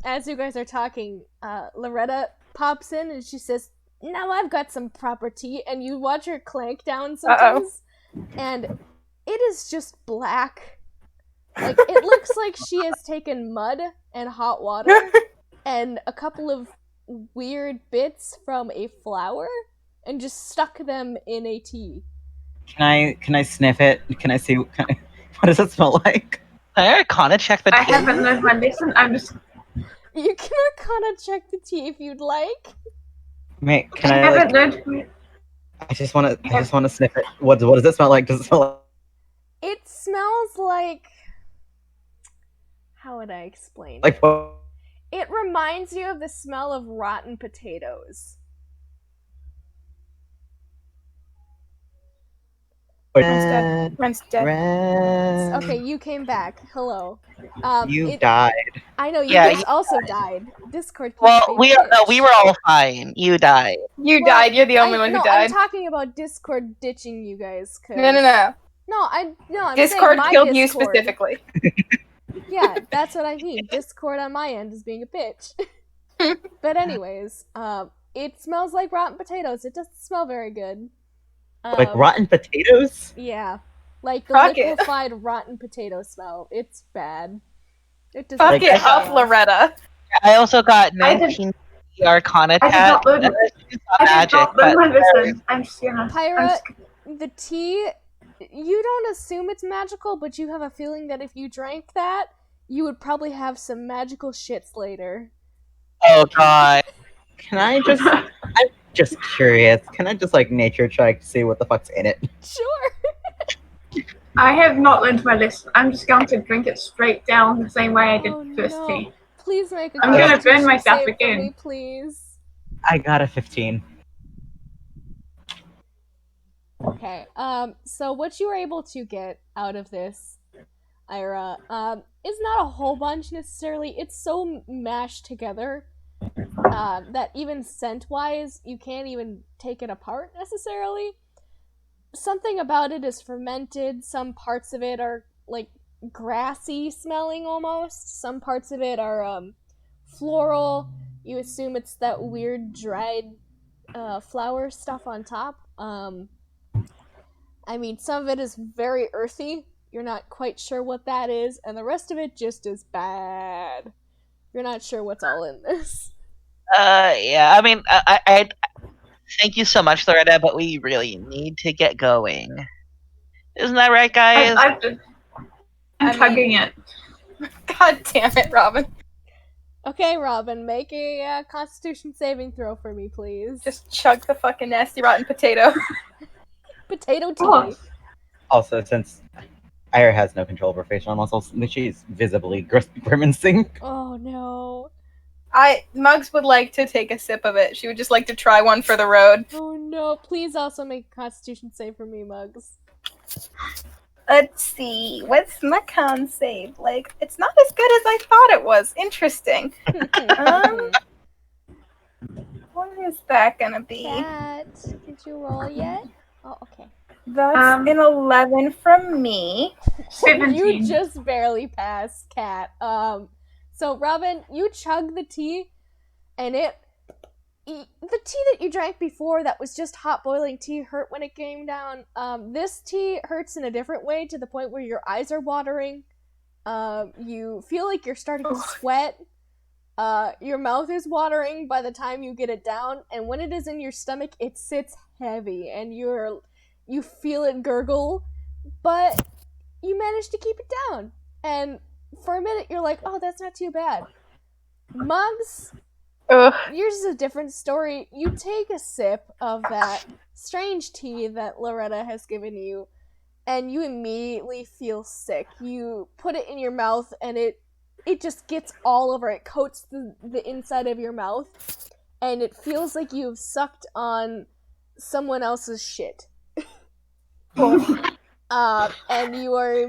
As you guys are talking, Loretta pops in and she says, "Now I've got some proper tea," and you watch her clank down sometimes, and it is just black. It looks like she has taken mud and hot water and a couple of weird bits from a flower and just stuck them in a tea. Can I sniff it? Can I see what does it smell like? Can I Arcana check the tea? I haven't learned my lesson. I'm just. You can Arcana check the tea if you'd like. Mate, I can I haven't learned. I just want to sniff it. What does it smell like? Does it smell like... It smells like... How would I explain? Like what? It reminds you of the smell of rotten potatoes. Ren's dead. Okay, you came back. Hello. You died. I know, you Yeah, guys also died. Discord keeps Well, being we bitch. were all fine. You died. You Well, died. You're the only one who I'm died. talking about Discord ditching you guys. No. I'm Discord saying my killed you Discord. specifically. Yeah, that's what I mean. Discord on my end is being a bitch. But anyways, it smells like rotten potatoes. It doesn't smell very good. Like rotten potatoes? Yeah. Like the Fuck it. liquefied rotten potato smell. It's bad. It does Fuck Like, it I up, Loretta. I also got I did- 19 Arcana I did tat. not learn. It's not I did magic, not learn but my lesson. I'm just gonna. Pyra, the tea, you don't assume it's magical, but you have a feeling that if you drank that, you would probably have some magical shits later. oh god. Can I just? I'm just curious. Can I just like nature check to see what the fuck's in it? Sure. I have not learned my lesson. I'm just going to drink it straight down the same way I did Oh, first no. tea. Please make a I'm gonna burn Constitution myself save again. for me, please. I got a 15. Okay. So what you were able to get out of this, Ira, is not a whole bunch necessarily. It's so mashed together that even scent-wise, you can't even take it apart necessarily. Something about it is fermented. Some parts of it are like grassy smelling almost. Some parts of it are floral. You assume it's that weird dried flower stuff on top. I mean, some of it is very earthy. You're not quite sure what that is, and the rest of it just is bad. You're not sure what's all in this. Yeah. I mean, I thank you so much, Loretta, but we really need to get going. Isn't that right, guys? I'm chugging it. God damn it, Robin. Okay, Robin, make a Constitution saving throw for me, please. Just chug the fucking nasty rotten potato. Potato tea. Oh. Also, since Ira has no control of her facial muscles, she's visibly grimacing. Oh no. Muggs would like to take a sip of it. She would just like to try one for the road. Oh no. Please also make a Constitution save for me, Muggs. Let's see. What's my con save? Like, it's not as good as I thought it was. Interesting. What is that gonna be? Cat, did you roll yet? Oh, okay. That's an 11 from me. 17. You just barely passed, Cat. So Robin, you chug the tea, and the tea that you drank before that was just hot boiling tea hurt when it came down. This tea hurts in a different way to the point where your eyes are watering. You feel like you're starting to sweat. Your mouth is watering by the time you get it down, and when it is in your stomach, it sits heavy, and you feel it gurgle, but you manage to keep it down. And for a minute, you're like, oh, that's not too bad. Muggs, Ugh. yours is a different story. You take a sip of that strange tea that Loretta has given you, and you immediately feel sick. You put it in your mouth, and it just gets all over. It coats the inside of your mouth, and it feels like you've sucked on someone else's shit. And you are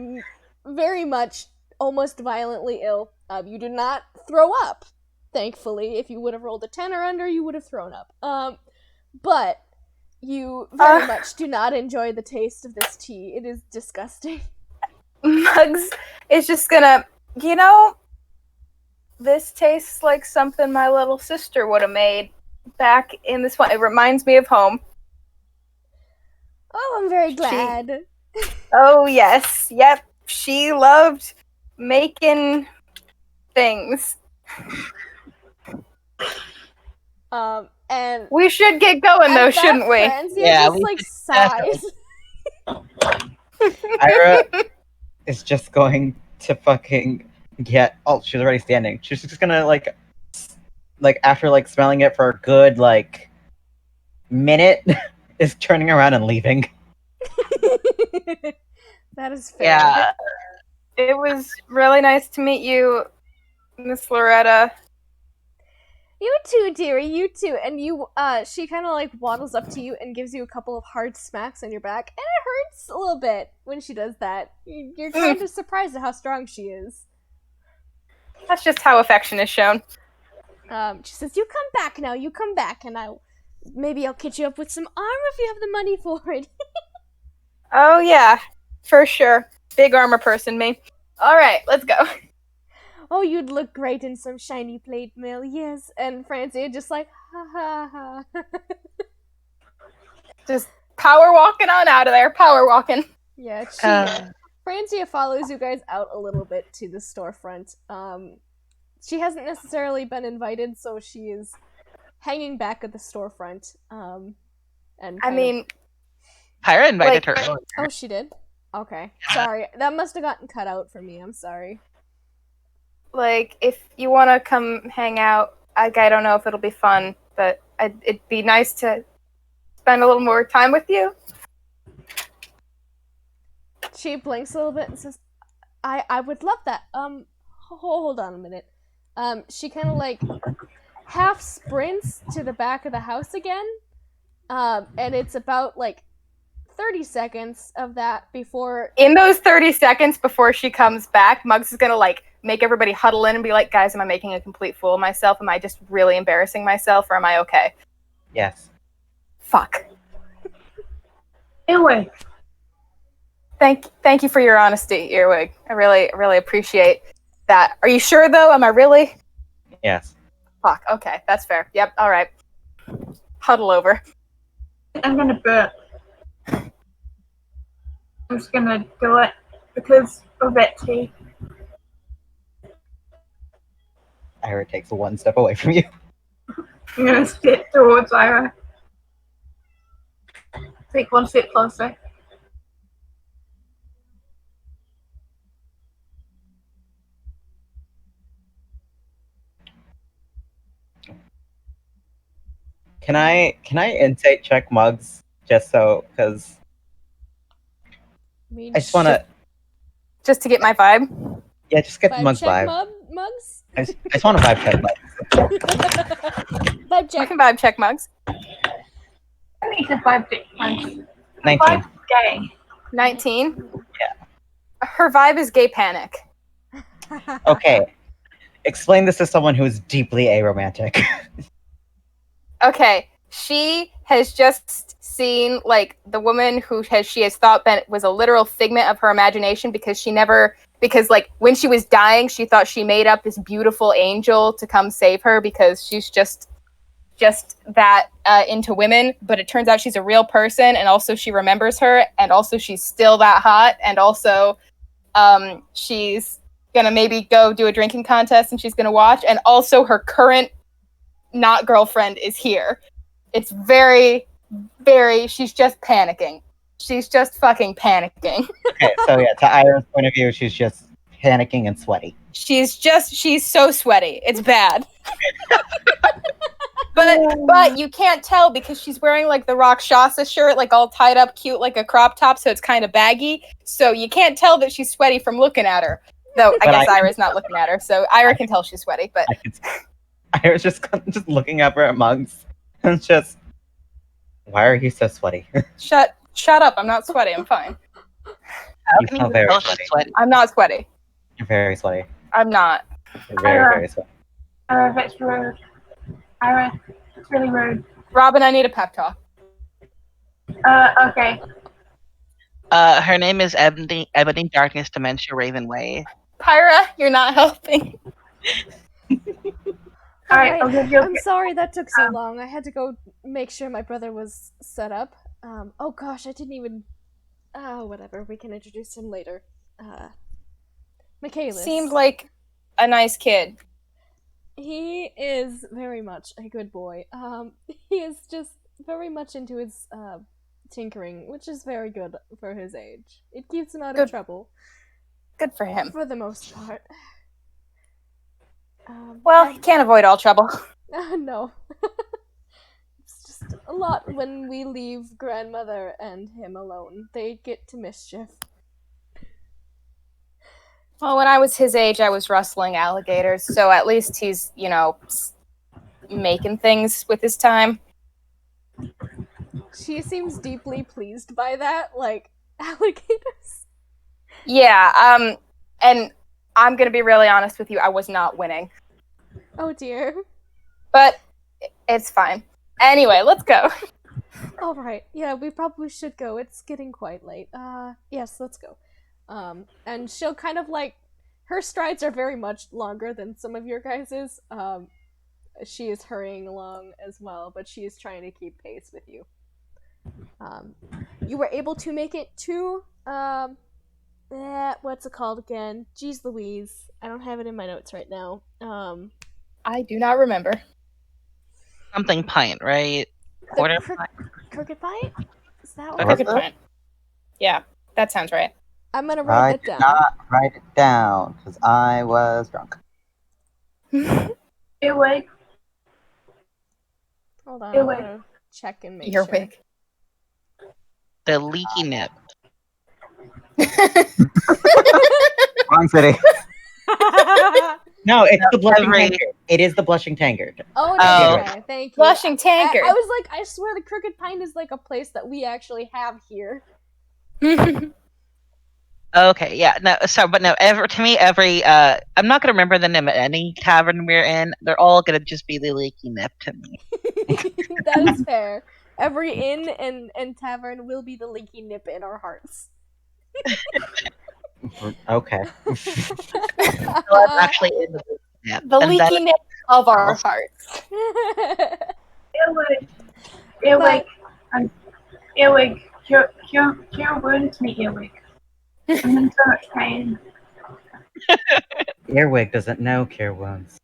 very much almost violently ill. You do not throw up, thankfully. If you would have rolled a 10 or under, you would have thrown up. But you very much do not enjoy the taste of this tea. It is disgusting. Muggs is just gonna, this tastes like something my little sister would have made back in this one. It reminds me of home. Oh, I'm very glad. Oh, yes. Yep. She loved making things. And we should get going, though, shouldn't we? Francia Yeah, just, like, sighs. Ira is just going to fucking get. Oh, she's already standing. She's just gonna like after like smelling it for a good like minute, is turning around and leaving. That is fair. Yeah. It was really nice to meet you, Miss Loretta. You too, dearie, you too. And she kind of like waddles up to you and gives you a couple of hard smacks on your back, and it hurts a little bit when she does that. You're kind of surprised at how strong she is. That's just how affection is shown. She says, "You come back now. You come back, and maybe I'll kit you up with some armor if you have the money for it." Oh yeah, for sure. Big armor person, me. All right, let's go. Oh, you'd look great in some shiny plate mail, yes. And Francia just like, ha ha ha. Just power walking on out of there. Power walking. Yeah, Uh, Francia follows you guys out a little bit to the storefront. She hasn't necessarily been invited, so she is hanging back at the storefront. And I mean, Pyra invited Like- her earlier. oh, she did. Okay, sorry, that must have gotten cut out for me. I'm sorry. like, if you want to come hang out, I don't know if it'll be fun, but it'd be nice to spend a little more time with you. She blinks a little bit and says, I would love that. Hold on a minute. She kind of like half sprints to the back of the house again. And it's about like 30 seconds of that before. In those 30 seconds before she comes back, Muggs is gonna like make everybody huddle in and be like, guys, am I making a complete fool of myself? Am I just really embarrassing myself, or am I okay? Yes. Fuck. Anyway, Thank you for your honesty, Earwig. I really appreciate that. Are you sure though? Am I really? Yes. Fuck. Okay, that's fair. Yep. All right. Huddle over. I'm gonna burp. I'm just gonna do it because of that tea. Ira takes one step away from you. I'm gonna step towards Ira. Take one step closer. Can I insight check Mugs just so because mean, I just want to Just to get my vibe. just get vibe Mugs check, vibe. Mugs? I just want to vibe check Mugs. Vibe I check. can vibe check Mugs. I need to vibe dick punch. 19. Vibe gay. 19. Yeah. Her vibe is gay panic. Okay. Explain this to someone who is deeply aromantic. Okay, she has just seen like the woman who she has thought was a literal figment of her imagination because like when she was dying, she thought she made up this beautiful angel to come save her because she's just that into women. But it turns out she's a real person, and also she remembers her, and also she's still that hot, and also she's gonna maybe go do a drinking contest, and she's gonna watch, and also her current not girlfriend is here. It's very, very, she's just panicking. She's just fucking panicking. Okay, so yeah, to Ira's point of view, she's just panicking and sweaty. She's so sweaty. It's bad. but you can't tell because she's wearing like the Rakshasa shirt, like all tied up cute like a crop top, so it's kind of baggy. So you can't tell that she's sweaty from looking at her. Though I guess Ira's not looking at her, so Ira can tell she's sweaty, but Ira's just looking up at Mugs and just, why are you so sweaty? shut up, I'm not sweaty, I'm fine. How You can smell you very tell she's sweaty. sweaty? I'm not sweaty. You're very sweaty. I'm not. You're very, very sweaty. Ira, that's rude. Ira, it's really rude. Robin, I need a pep talk. Okay. Her name is Ebony Darkness Dementia Ravenway. Pyra, you're not helping. Alright, Alright, I'll give you a I'm sorry that took so long. I had to go make sure my brother was set up. Oh gosh, I didn't even. Oh, whatever. We can introduce him later. Michaelis. Seemed like a nice kid. He is very much a good boy. He is just very much into his tinkering, which is very good for his age. It keeps him out of Good. trouble Good for him. for the most part. Well, he can't avoid all trouble. No. It's just a lot when we leave grandmother and him alone. They get to mischief. Well, when I was his age, I was rustling alligators, so at least he's, making things with his time. She seems deeply pleased by that, like alligators. Yeah, and I'm gonna be really honest with you, I was not winning. Oh dear. But it's fine. Anyway, let's go. Alright, yeah, we probably should go. It's getting quite late. Yes, let's go. And she'll kind of like, her strides are very much longer than some of your guys's. She is hurrying along as well, but she is trying to keep pace with you. You were able to make it to what's it called again? Jeez Louise, I don't have it in my notes right now. I do not remember. Something pint, right? Quarter pint. Crooked Pint? Is that Okay. what? Crooked Pint. Yeah, that sounds right. I'm gonna I write that did down. not write it down because I was drunk. Earwig. Hold on, I'm Earwig. gonna check and make Your sure. wig. The leaky nip. Wrong city. No, it's the blushing Every- tankard. It is the blushing tankard. Oh, Oh. okay, thank you. Blushing tankard. I was like, I swear the Crooked Pint is like a place that we actually have here. Okay, yeah, no, so, but no, to me, I'm not gonna remember the name of any tavern we're in. They're all gonna just be the leaky nip to me. That is fair. Every inn and tavern will be the leaky nip in our hearts. Okay. So I'm actually in the leaky nip. The and then- leaky nip of our hearts. Earwig. Earwig. Earwig. Cure wounds me, Earwig. I'm in so much pain. Earwig doesn't know cure wounds.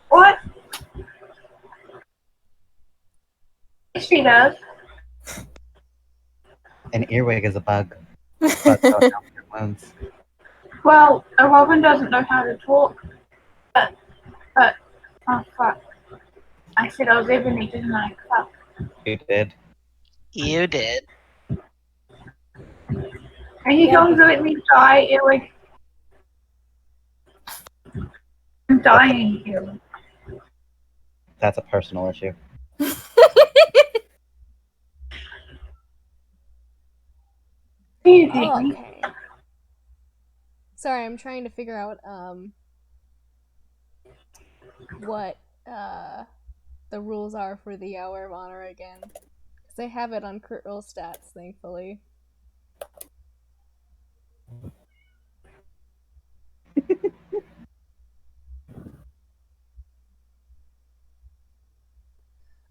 What? Yes, she does. An earwig is a bug. But don't know cure wounds. Well, a robin doesn't know how to talk. But oh fuck. I said I was Ebony, didn't I? Fuck. You did. You did. Are you going to let me die, Earwig? I'm dying, Earwig. That's a personal issue. Do you hate me? Okay. Sorry, I'm trying to figure out what the rules are for the Hour of Honor again. Because they have it on crit roll stats, thankfully.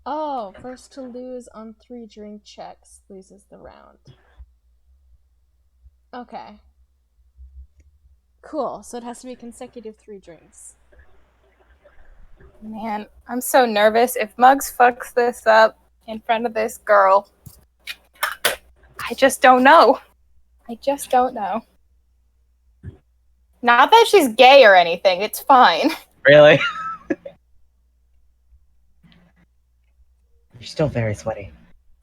Oh, first to lose on 3 drink checks loses the round. Okay. Cool, so it has to be consecutive 3 drinks. Man, I'm so nervous. If Muggs fucks this up in front of this girl, I just don't know. I just don't know. Not that she's gay or anything. It's fine. Really? You're still very sweaty.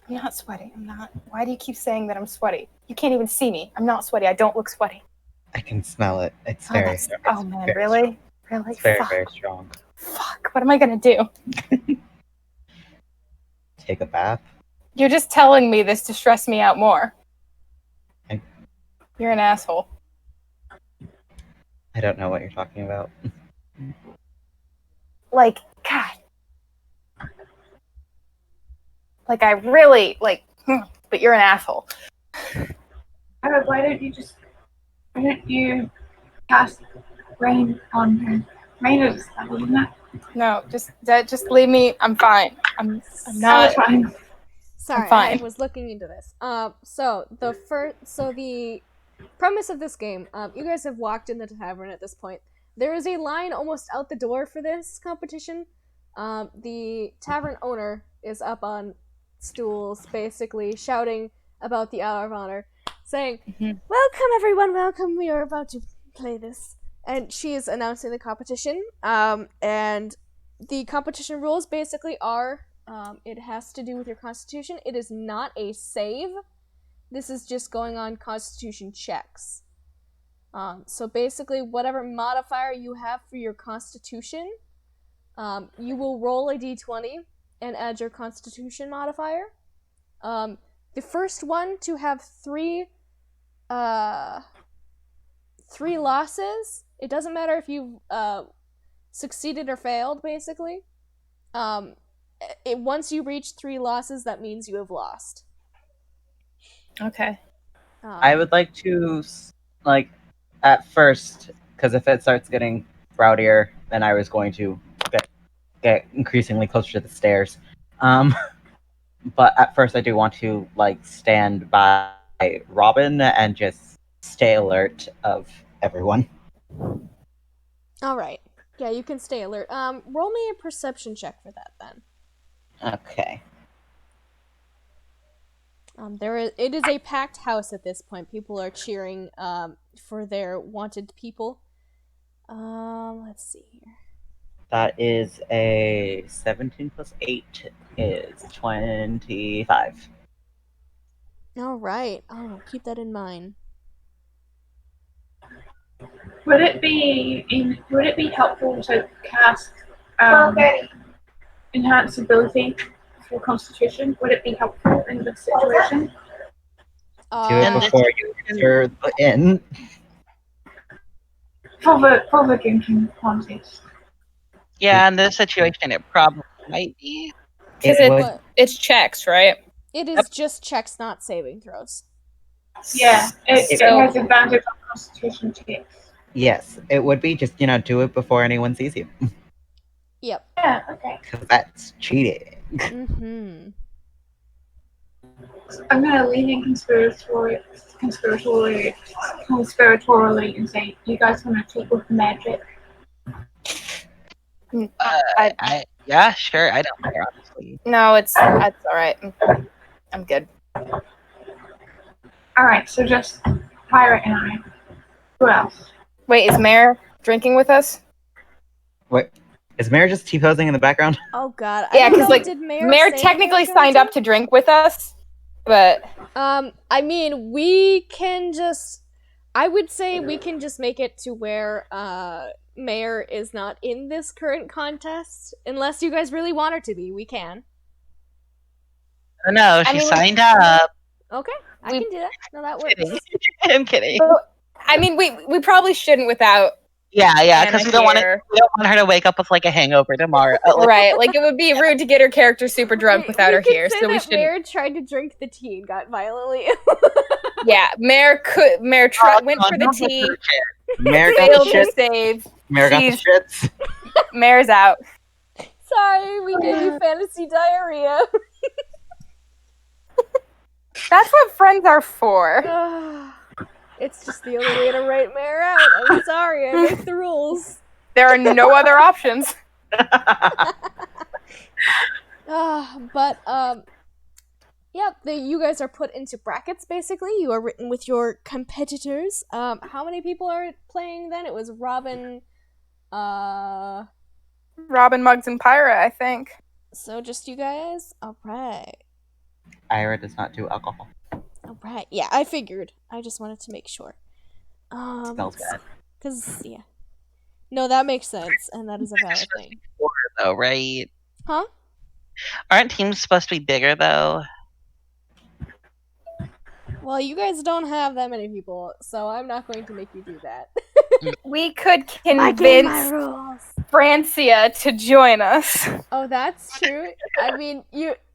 I'm not sweaty. I'm not. Why do you keep saying that I'm sweaty? You can't even see me. I'm not sweaty. I don't look sweaty. I can smell it. It's Oh, very. that's- it's oh man, very really? strong. Really? It's very, Fuck. very strong. Fuck. What am I gonna do? Take a bath. You're just telling me this to stress me out more. I- You're an asshole. I don't know what you're talking about. Like, God. Like, I really, like, but you're an asshole. Why don't you cast rain on her? Rain is a spell, isn't it? No, just leave me. I'm fine. I'm not. Fine. Sorry, fine. I was looking into this. So the premise of this game, you guys have walked in the tavern at this point. There is a line almost out the door for this competition. The tavern owner is up on stools, basically shouting about the Hour of Honor, saying, "Welcome, everyone! Welcome! We are about to play this." And she is announcing the competition. And the competition rules basically are, it has to do with your constitution. It is not a save. This is just going on constitution checks. So basically, whatever modifier you have for your constitution, you will roll a d20 and add your constitution modifier. The first one to have three losses. It doesn't matter if you've succeeded or failed, basically. Once you reach 3 losses, that means you have lost. Okay. I would like to, like, at first, because if it starts getting rowdier, then I was going to get increasingly closer to the stairs. But at first, I do want to like stand by Robin and just stay alert of everyone. All right. Yeah, you can stay alert. Roll me a perception check for that then. Okay. It is a packed house at this point. People are cheering for their wanted people. Let's see here. That is a 17 plus 8 is 25. All right. Oh, keep that in mind. Would it be helpful to cast enhanced ability for Constitution? Would it be helpful in this situation? Do it before you enter the inn. For the drinking contest. Yeah, in this situation, it probably might be. Because It would- it's checks, right? It is just checks, not saving throws. Yeah, it So- has advantage on Constitution checks. Yes, it would be just, do it before anyone sees you. Yep. Yeah, okay. Because that's cheating. Mm-hmm. I'm gonna lean in conspiratorially and say, you guys wanna take with magic? Yeah, sure. I don't care, honestly. No, it's all right. I'm good. Alright, so just Pirate and I. Who else? Wait, is Mare drinking with us? Wait, is Mary just T-posing in the background? Oh God. Yeah, I don't 'cause, know, like, did Mare say technically they were going signed up to drink with us, but I mean, we can just. I would say we can just make it to where Mayor is not in this current contest, unless you guys really want her to be. We can. Oh, no, I she mean, signed up. Okay, I We- can do that. No, that works. Kidding. I'm kidding. I mean, we probably shouldn't without Yeah, Anna because we don't want here. her to wake up with like a hangover tomorrow. Right, like it would be rude to get her character super drunk without her here, so we shouldn't. Mayor tried to drink the tea and got violently ill. Yeah, Mare went for the tea, Mary got failed the to shits. save. Mary got the She's- shits. Mare's out. Sorry, we gave you fantasy diarrhea. That's what friends are for. It's just the only way to write Mayor out. I'm sorry, I make the rules. There are no other options. You guys are put into brackets. Basically, you are written with your competitors. How many people are playing then? It was Robin. Robin, Muggs, and Pyra, I think. So just you guys. All right. Ira does not do alcohol. All right. Yeah, I figured. I just wanted to make sure. Smells bad. Cause yeah. No, that makes sense, and that is a valid thing. Though, right? Huh? Aren't teams supposed to be bigger though? Well, you guys don't have that many people, so I'm not going to make you do that. We could My convince rules. Francia to join us. Oh, that's true. I mean,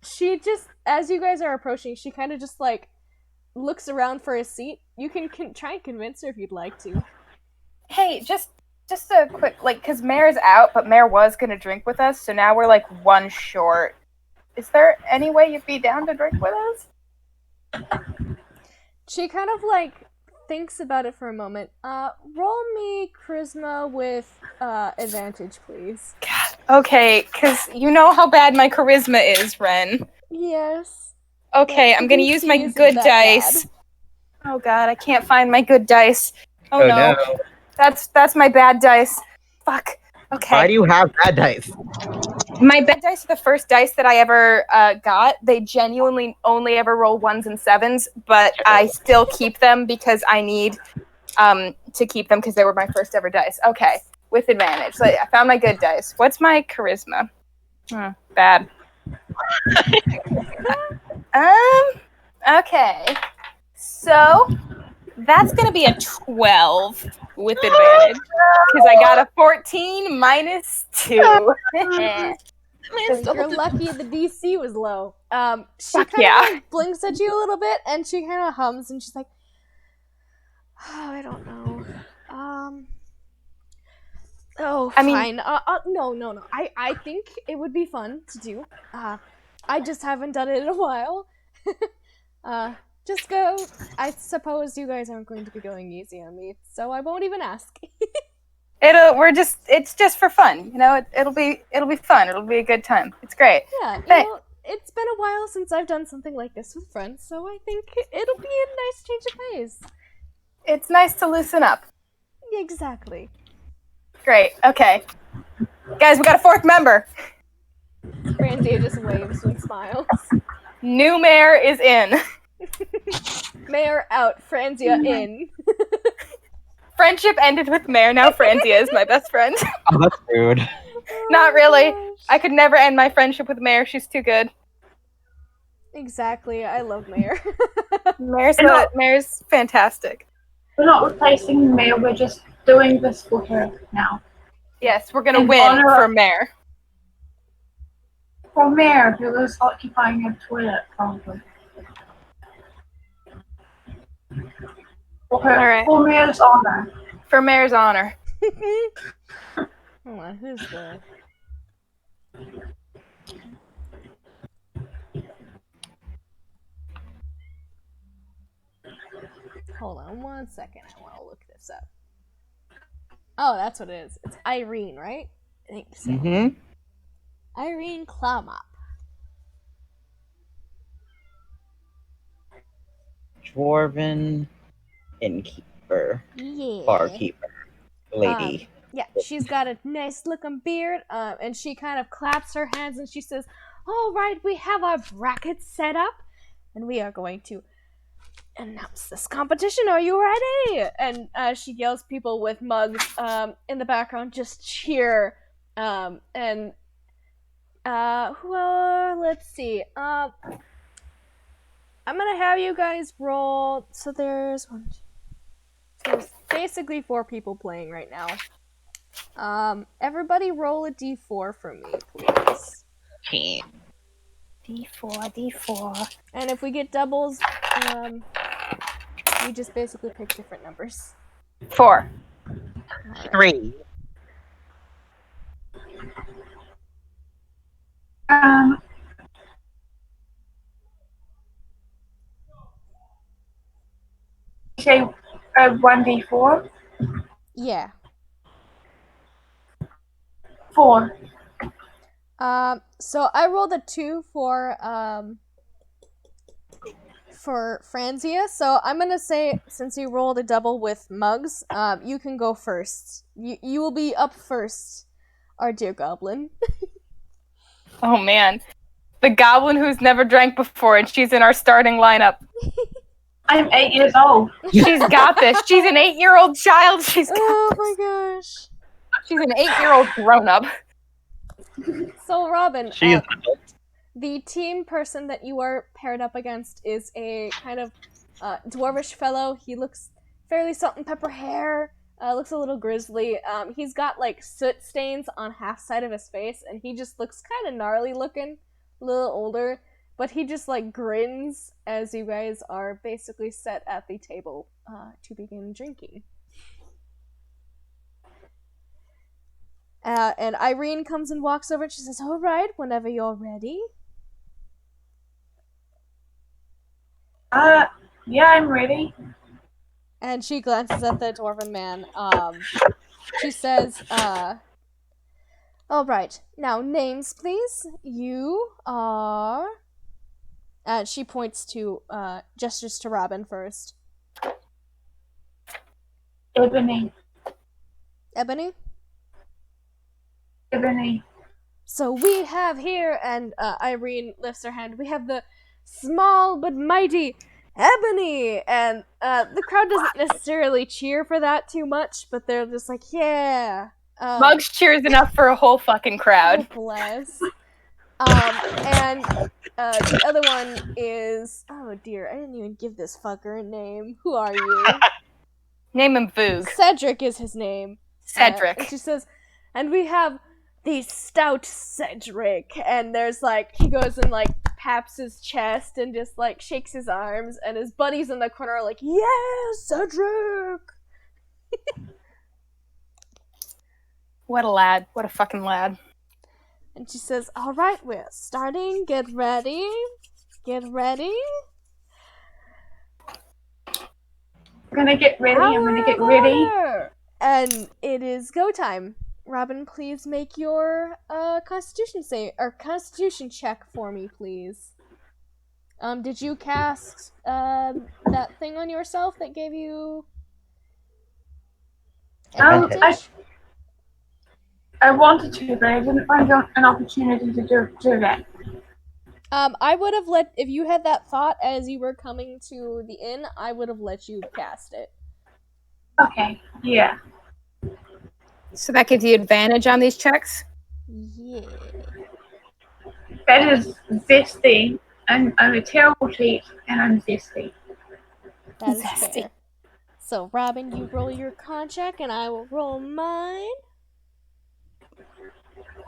she just, as you guys are approaching, she kind of just like looks around for a seat. You can try and convince her if you'd like to. Hey, just a quick, like, because Mare's out, but Mare was going to drink with us, so now we're like one short. Is there any way you'd be down to drink with us? She kind of like thinks about it for a moment. Roll me charisma with advantage, please. Okay, because you know how bad my charisma is, Ren. Yes. Okay, But I'm gonna DC use my isn't good that dice. bad. Oh god, I can't find my good dice. Oh, Oh no. no. That's my bad dice. Fuck. Okay. Why do you have bad dice? My bad dice are the first dice that I ever got. They genuinely only ever roll 1s and 7s, but I still keep them because I need to keep them because they were my first ever dice. Okay, with advantage. So I found my good dice. What's my charisma? Bad. Okay. So that's gonna be a 12 with advantage because I got a 14 minus 2. You're lucky the DC was low. She Fuck kind yeah. of like blinks at you a little bit, and she kind of hums, and she's like, "Oh, I don't know. Oh, I mean- fine. No. I think it would be fun to do. I just haven't done it in a while. Just go. I suppose you guys aren't going to be going easy on me, so I won't even ask. It's just for fun, you know. It'll be fun. It'll be a good time. It's great. Yeah, Hey. it's been a while since I've done something like this with friends, so I think it'll be a nice change of pace. It's nice to loosen up. Exactly. Great. Okay, guys, we got a fourth member. Franzia just waves and smiles. New mayor is in. Mayor out, Franzia in. Friendship ended with mayor. Now Franzia is my best friend. Oh, that's rude. Not really. Gosh. I could never end my friendship with mayor. She's too good. Exactly, I love Mayor. Mayor's fantastic. We're not replacing the mayor, we're just doing this for her now. Yes, we're gonna In win honor for of- mayor. For mayor, who is occupying a toilet, probably. For her, Alright. for mayor's honor. For mayor's honor. Hold on, who's the... Hold on 1 second, I want to look this up. Oh, that's what it is. It's Irene, right? I think so. Mm-hmm. Irene Klaumop. Dwarven innkeeper, Yeah. barkeeper, lady. Yeah, she's got a nice looking beard, and she kind of claps her hands and she says, "All right, we have our brackets set up, and we are going to announce this competition. Are you ready?" And she yells, people with mugs in the background just cheer. And well, let's see. I'm gonna have you guys roll. So there's basically 4 people playing right now. Everybody roll a d4 for me, please. Okay. D4. And if we get doubles, we just basically pick different numbers. 4. Alright. 3. Say 1d4? Yeah. 4. So I rolled a 2 for Franzia. So I'm gonna say, since you rolled a double with mugs, you can go first. You will be up first, our dear goblin. Oh man. The goblin who's never drank before, and she's in our starting lineup. I'm 8 years old. She's got this. She's an 8-year-old child. She's Oh my gosh. She's an 8-year-old grown-up. So Robin, She is an adult. the team person that you are paired up against is a kind of dwarvish fellow. He looks fairly salt and pepper hair, looks a little grizzly. He's got like soot stains on half side of his face, and he just looks kind of gnarly looking, a little older. But he just like grins as you guys are basically set at the table to begin drinking. And Irene comes and walks over and she says, "All right, whenever you're ready." Yeah, I'm ready. And she glances at the dwarven man. She says, "All right, now names, please. You are..." She points to, gestures to Robin first. Ebony. Ebony? Ebony. So we have here, and Irene lifts her hand, we have the small but mighty Ebony! And the crowd doesn't necessarily cheer for that too much, but they're just like, yeah! Mugs cheers enough for a whole fucking crowd. Oh, bless. And the other one is... Oh dear, I didn't even give this fucker a name. Who are you? Name him Voog. Cedric is his name. Cedric. And she says, and we have the stout Cedric. And there's like, he goes and like paps his chest and just like shakes his arms, and his buddies in the corner are like, yeah, Cedric! What a lad. What a fucking lad. And she says, "All right, we're starting. Get ready. Get ready. I'm gonna get ready. I'm gonna Power get of ready. order!" And it is go time. Robin, please make your constitution check for me, please. Did you cast that thing on yourself that gave you Advantage. I wanted to, but I didn't find an opportunity to do that. I would have if you had that thought as you were coming to the inn, I would have let you cast it. Okay, yeah. So that gives you advantage on these checks? Yeah. That is zesty. I'm a terrible cheat, and I'm zesty. That is Zesty. fair. So, Robin, you roll your con check, and I will roll mine.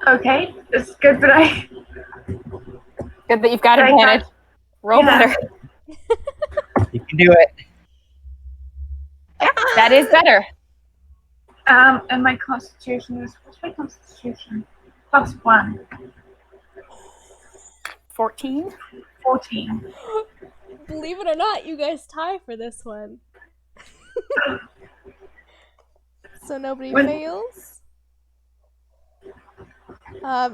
Okay, it's good that I. Good that you've got I advantage. Roll yeah. better. You can do it. That is better. And my constitution is. What's my constitution? +1. 14? 14. Believe it or not, you guys tie for this one. So nobody When- fails.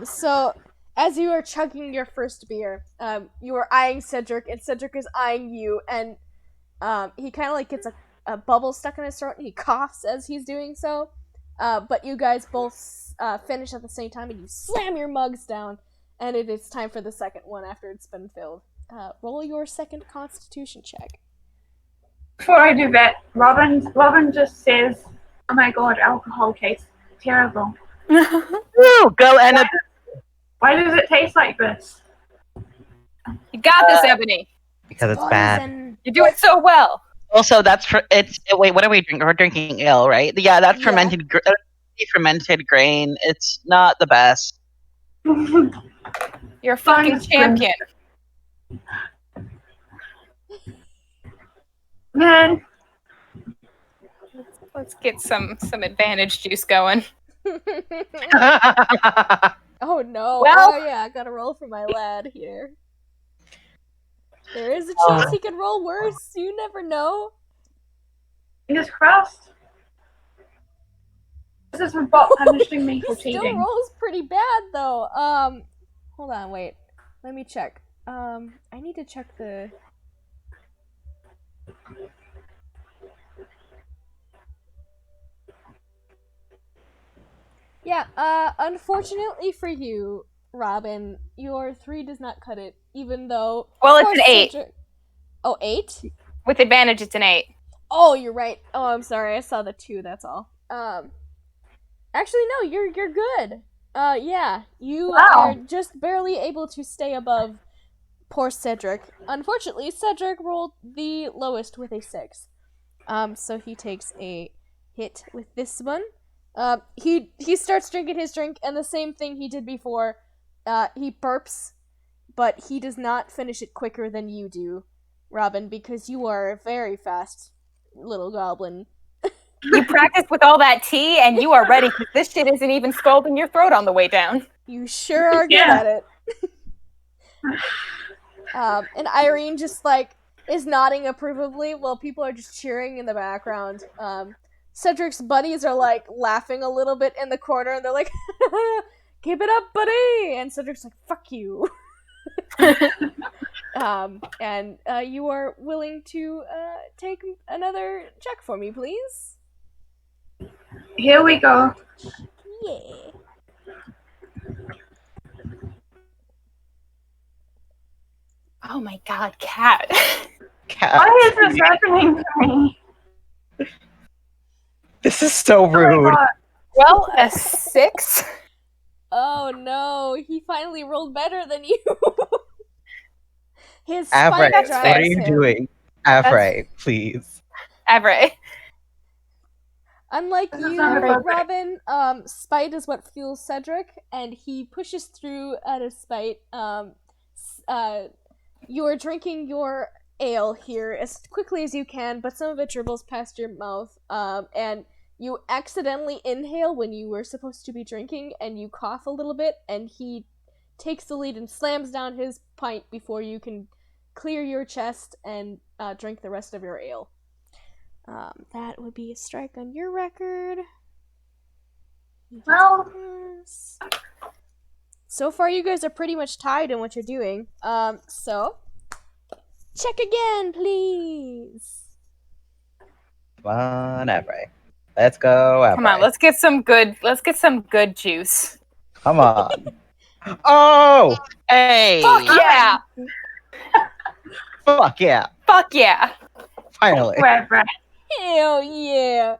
So as you are chugging your first beer, you are eyeing Cedric, and Cedric is eyeing you, and he kind of like gets a bubble stuck in his throat, and he coughs as he's doing so. But you guys both finish at the same time, and you slam your mugs down, and it is time for the second one after it's been filled. Roll your second constitution check. Before I do that, Robin just says, "Oh my god, alcohol tastes terrible. Woo! Go and Why does it taste like this?" You got this, Ebony. Because it's bad. Poison. You're doing so well. also that's for it's. Wait, what are we drinking? We're drinking ale, right? Yeah, that's Yeah. fermented grain. It's not the best. You're a fucking champion. Man, Let's get some advantage juice going. Oh no. Well- Oh yeah, I gotta roll for my lad here. There is a chance he could roll worse. You never know. fingers crossed. This is for bot punishing me He for still cheating. rolls pretty bad though. Hold on, wait. Let me check. I need to check the. Yeah, unfortunately for you, Robin, your 3 does not cut it, even though. Well, of it's an course 8. Cedric- Oh, 8? With advantage, it's an 8. Oh, you're right. Oh, I'm sorry. I saw the 2. That's all. Actually, no. You're good. Yeah. You Wow. are just barely able to stay above poor Cedric. Unfortunately, Cedric rolled the lowest with a 6. So he takes a hit with this one. He starts drinking his drink, and the same thing he did before. He burps, but he does not finish it quicker than you do, Robin, because you are a very fast little goblin. You practiced with all that tea, and you are ready, because this shit isn't even scalding your throat on the way down. You sure are good Yeah. at it. And Irene just like is nodding approvingly while people are just cheering in the background. Cedric's buddies are like laughing a little bit in the corner, and they're like, "Keep it up, buddy!" And Cedric's like, "Fuck you." And you are willing to take another check for me, please? Here we go. Yeah. Oh my god, cat. Cat. Why is this happening to me? This is so Oh my rude. god. Well, a 6. Oh no, he finally rolled better than you. His Avray, spite what drives are you him. doing? Avray, please. Everett. Unlike This is you, not appropriate. Robin, spite is what fuels Cedric, and he pushes through out of spite. You are drinking your ale here as quickly as you can, but some of it dribbles past your mouth, and You accidentally inhale when you were supposed to be drinking, and you cough a little bit, and he takes the lead and slams down his pint before you can clear your chest and drink the rest of your ale. That would be a strike on your record. Well, So far, you guys are pretty much tied in what you're doing. So check again, please. Come on, Every. Let's go, Every. Come on, let's get some good juice. Come on. Oh! Hey. Fuck yeah! Fuck yeah. Fuck yeah! Finally. wherever. Hell yeah!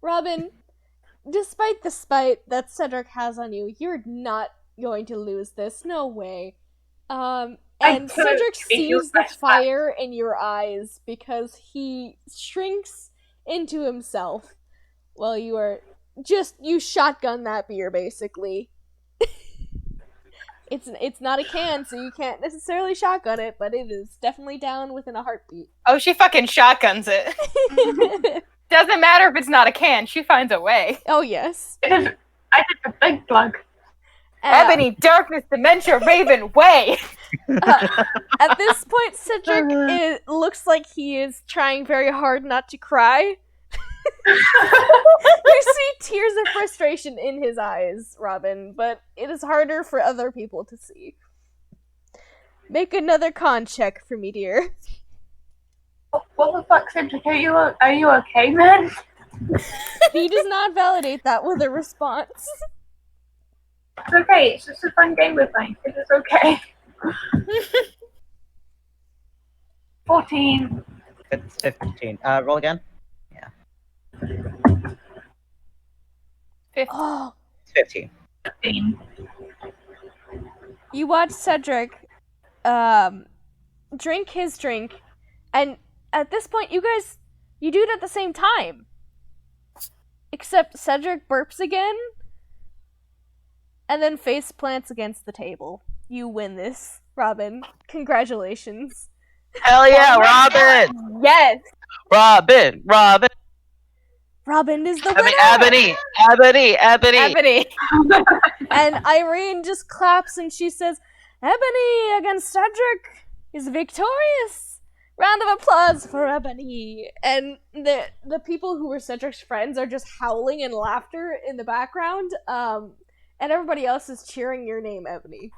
Robin, despite the spite that Cedric has on you, you're not going to lose this. No way. And could Cedric if you sees the press fire in your eyes because he shrinks into himself while you are you shotgun that beer, basically. It's not a can, so you can't necessarily shotgun it, but it is definitely down within a heartbeat. Oh, she fucking shotguns it. Doesn't matter if it's not a can, she finds a way. Oh, yes. I did the big plug. Ebony, darkness, dementia, raven, way! At this point, Cedric it looks like he is trying very hard not to cry. You see tears of frustration in his eyes, Robin, but it is harder for other people to see. Make another con check for me, dear. What the fuck, Cedric? Are you okay, man? He does not validate that with a response. It's okay. It's just a fun game we're playing. It is okay. 14. It's 15. Roll again. Oh, It's 15. 15. you watch Cedric drink his drink, and at this point, you do it at the same time. Except Cedric burps again, and then face plants against the table. You win this, Robin. Congratulations. Hell yeah, Robin! Yes! Robin! Robin! Robin is the I winner! mean, Ebony! Ebony! And Irene just claps and she says, Ebony against Cedric is victorious! Round of applause for Ebony! And the people who were Cedric's friends are just howling in laughter in the background, and everybody else is cheering your name, Ebony.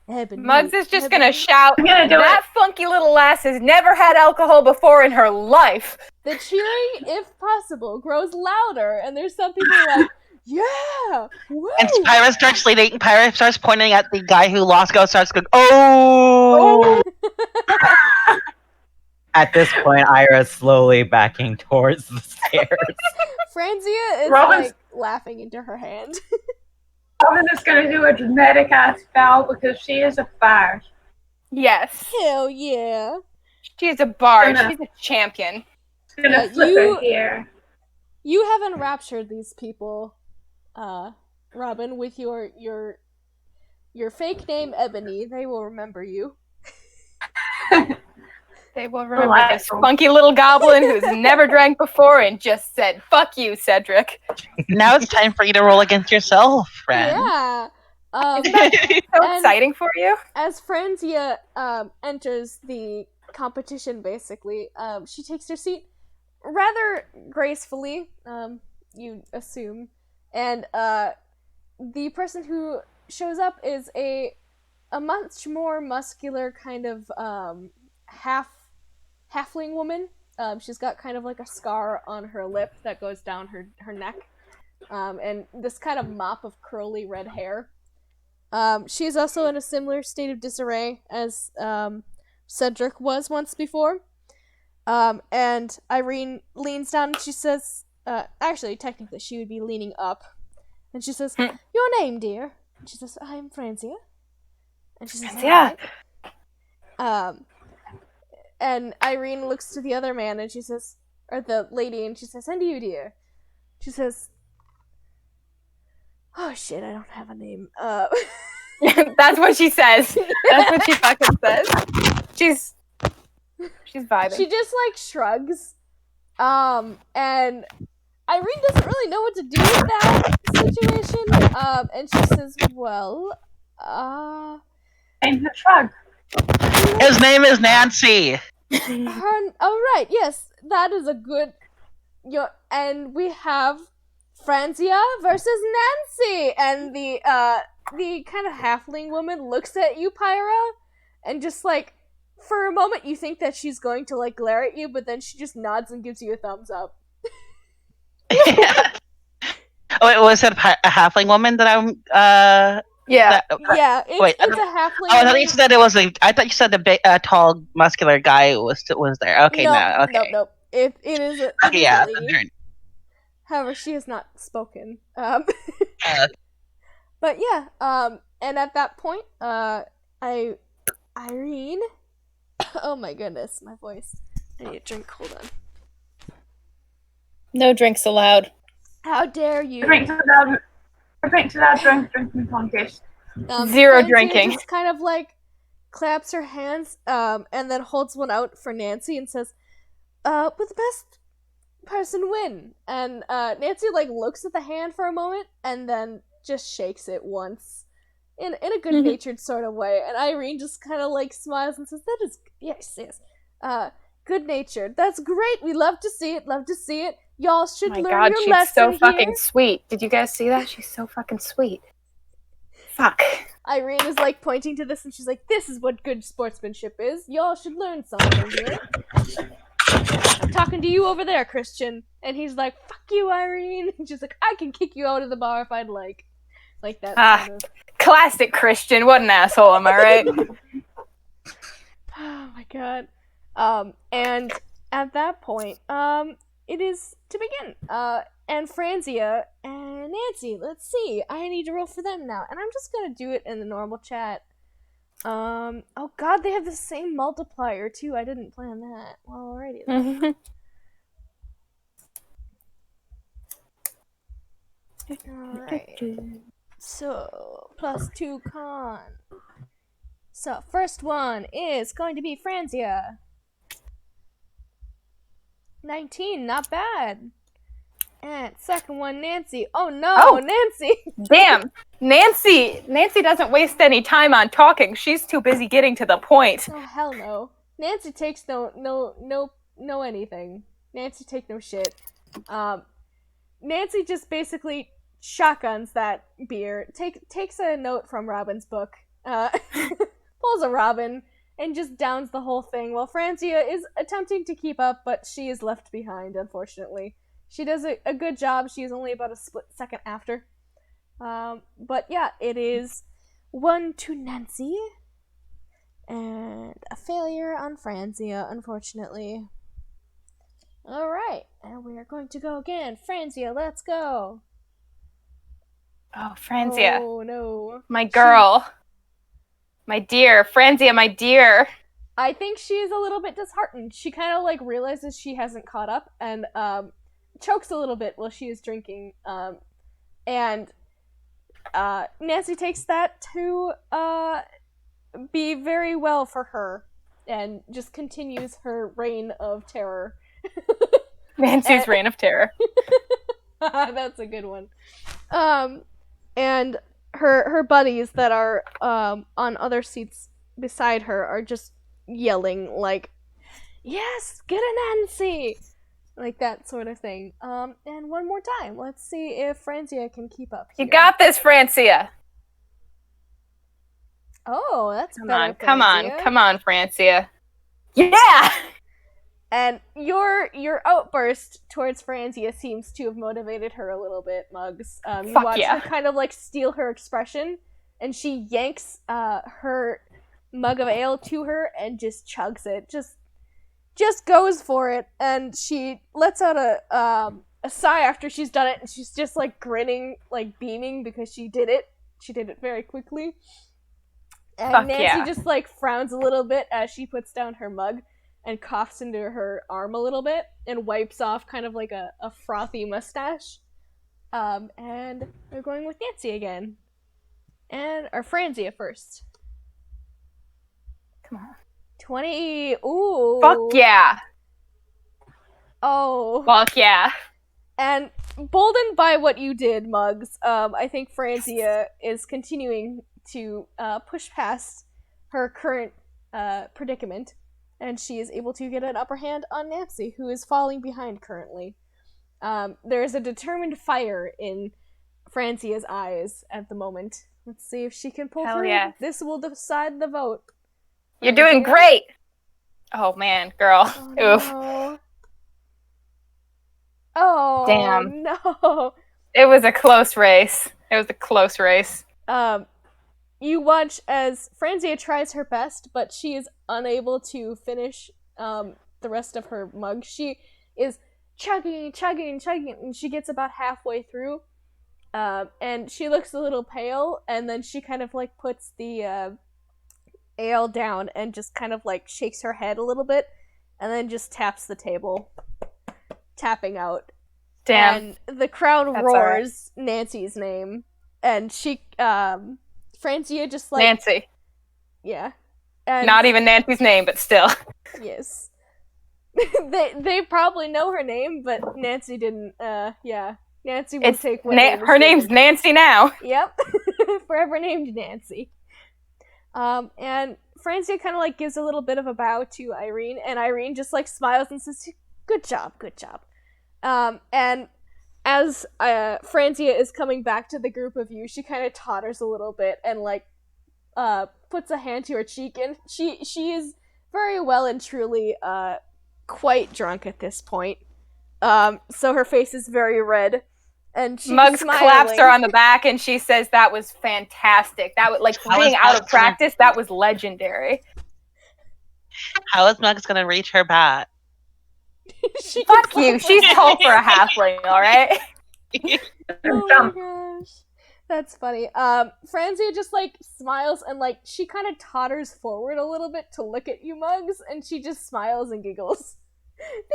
Ebony. Muggs is just Ebony. gonna shout, I'm gonna do that funky little lass has never had alcohol before in her life! The cheering, if possible, grows louder, and there's some people who are like, yeah! Woo! And Pyra starts leading. Pyra starts pointing at the guy who lost. Starts going, oh! At this point, Ira's slowly backing towards the stairs. Franzia is Robin's- like laughing into her hand. Robin is gonna do a dramatic ass bow because she is a fire. Yes. Hell yeah. She's a bard. Gonna- She's a champion. She's gonna Yeah, flip you- her here. You have enraptured these people, Robin, with your fake name Ebony. They will remember you. They will remember like this them. funky little goblin who's never drank before and just said, fuck you, Cedric. Now it's time for you to roll against yourself, friend. Yeah. So And- exciting for you. As Franzia enters the competition, basically, she takes her seat rather gracefully, you assume, and the person who shows up is a much more muscular kind of halfling woman. She's got kind of like a scar on her lip that goes down her neck, and this kind of mop of curly red hair. She's also in a similar state of disarray as Cedric was once before. And Irene leans down and she says, actually, technically, she would be leaning up. And she says, your name, dear? And she says, I'm Franzia. And she says, Franzia. "Alright." And Irene looks to the other man and she says, or the lady, and she says, and you, dear? She says, oh shit, I don't have a name. That's what she says. That's what she fucking says. She's vibing. She just like shrugs. And Irene doesn't really know what to do with that situation. And she says, "Well, And the shrug. His name is Nancy. oh right, yes, that is a good. And we have Franzia versus Nancy, and the kind of halfling woman looks at you, Pyra, and just like for a moment you think that she's going to like glare at you, but then she just nods and gives you a thumbs up. Oh, wait, was it a halfling woman that I'm? Yeah. Yeah, Wait, it's a halfling. Oh, I thought woman. you said it was I thought you said the tall, muscular guy was there. Okay, no, okay. Nope. It is a, Okay, yeah. lady. Turn. However, she has not spoken. Uh, But yeah, and at that point, Irene. Oh my goodness, my voice. I need a drink. Hold on. No drinks allowed. How dare you? Drinking contest. Zero Franzia drinking. Just kind of like claps her hands, and then holds one out for Nancy and says, "Will the best person win?" And Nancy like looks at the hand for a moment and then just shakes it once, in a good-natured sort of way. And Irene just kind of like smiles and says, "That is yes, good-natured. That's great. We love to see it. Love to see it. Y'all should Oh my learn god, your she's lesson so here." fucking sweet. Did you guys see that? She's so fucking sweet. Fuck. Irene is like pointing to this and she's like, "This is what good sportsmanship is. Y'all should learn something here." "I'm talking to you over there, Christian." And he's like, "Fuck you, Irene." And she's like, "I can kick you out of the bar if I'd like." Like that sort of. Classic Christian. What an asshole, am I right? Oh my god. And at that point, it is to begin. And Franzia and Nancy, let's see. I need to roll for them now. And I'm just gonna do it in the normal chat. Oh god, they have the same multiplier too. I didn't plan that. Well, alrighty then. Alright. So, +2 con. So, first one is going to be Franzia. 19, not bad. And second one, Nancy. Oh no, Oh. Nancy! Damn. Nancy doesn't waste any time on talking. She's too busy getting to the point. Oh hell no. Nancy takes no anything. Nancy take no shit. Nancy just basically shotguns that beer. Takes a note from Robin's book. Pulls a Robin and just downs the whole thing while Franzia is attempting to keep up, but she is left behind, unfortunately. She does a good job. She is only about a split second after. But yeah, it is 1 to Nancy. And a failure on Franzia, unfortunately. Alright, and we are going to go again. Franzia, let's go. Oh, Franzia. Oh no. My girl. My dear. Franzia, my dear. I think she's a little bit disheartened. She kind of like realizes she hasn't caught up and chokes a little bit while she is drinking. And Nancy takes that to be very well for her and just continues her reign of terror. Nancy's reign of terror. That's a good one. And her buddies that are on other seats beside her are just yelling like, "Yes, get a Nancy!" Like that sort of thing. And one more time, let's see if Franzia can keep up here. You got this, Francia. Oh, that's Come better, on, come on, Franzia. come on, Francia. Yeah! And your outburst towards Franzia seems to have motivated her a little bit, Muggs. You Fuck watch yeah. her kind of like steal her expression, and she yanks her mug of ale to her and just chugs it. Just goes for it, and she lets out a sigh after she's done it, and she's just like grinning, like beaming because she did it. She did it very quickly. And Fuck Nancy yeah. just like frowns a little bit as she puts down her mug and coughs into her arm a little bit and wipes off kind of like a frothy mustache. And we're going with Nancy again. And our Franzia first. Come on. 20. Ooh. Fuck yeah. Oh. Fuck yeah. And boldened by what you did, Muggs, I think Franzia is continuing to push past her current predicament, and she is able to get an upper hand on Nancy, who is falling behind currently. There is a determined fire in Franzia's eyes at the moment. Let's see if she can pull Hell through. yeah. This will decide the vote. You're doing Franzia? great. Oh man, girl. Oh, Oof. no. Oh, Damn. no. It was a close race. You watch as Franzia tries her best, but she is unable to finish the rest of her mug. She is chugging, and she gets about halfway through, and she looks a little pale, and then she kind of like puts the ale down and just kind of like shakes her head a little bit, and then just taps the table, tapping out. Damn. And the crowd That's roars Nancy's name, and she, Franzia just like Nancy. yeah, and Not even Nancy's name, but still. yes, they probably know her name, but Nancy didn't. Yeah, Nancy will It's take what name is her name's given. Nancy now. Yep, forever named Nancy. And Franzia kind of like gives a little bit of a bow to Irene, and Irene just like smiles and says, "Good job, good job." And as Franzia is coming back to the group of you, she kind of totters a little bit and like puts a hand to her cheek, and she is very well and truly quite drunk at this point. So her face is very red, and she's Muggs smiling. claps her on the back and she says that was fantastic. That was like How being is out Muggs of practice, that was legendary. How is Muggs gonna reach her bat? She Fuck can you. clap She's her tall for a halfling, alright? Oh Jump. my gosh. That's funny. Franzia just like smiles and like she kind of totters forward a little bit to look at you, Muggs, and she just smiles and giggles.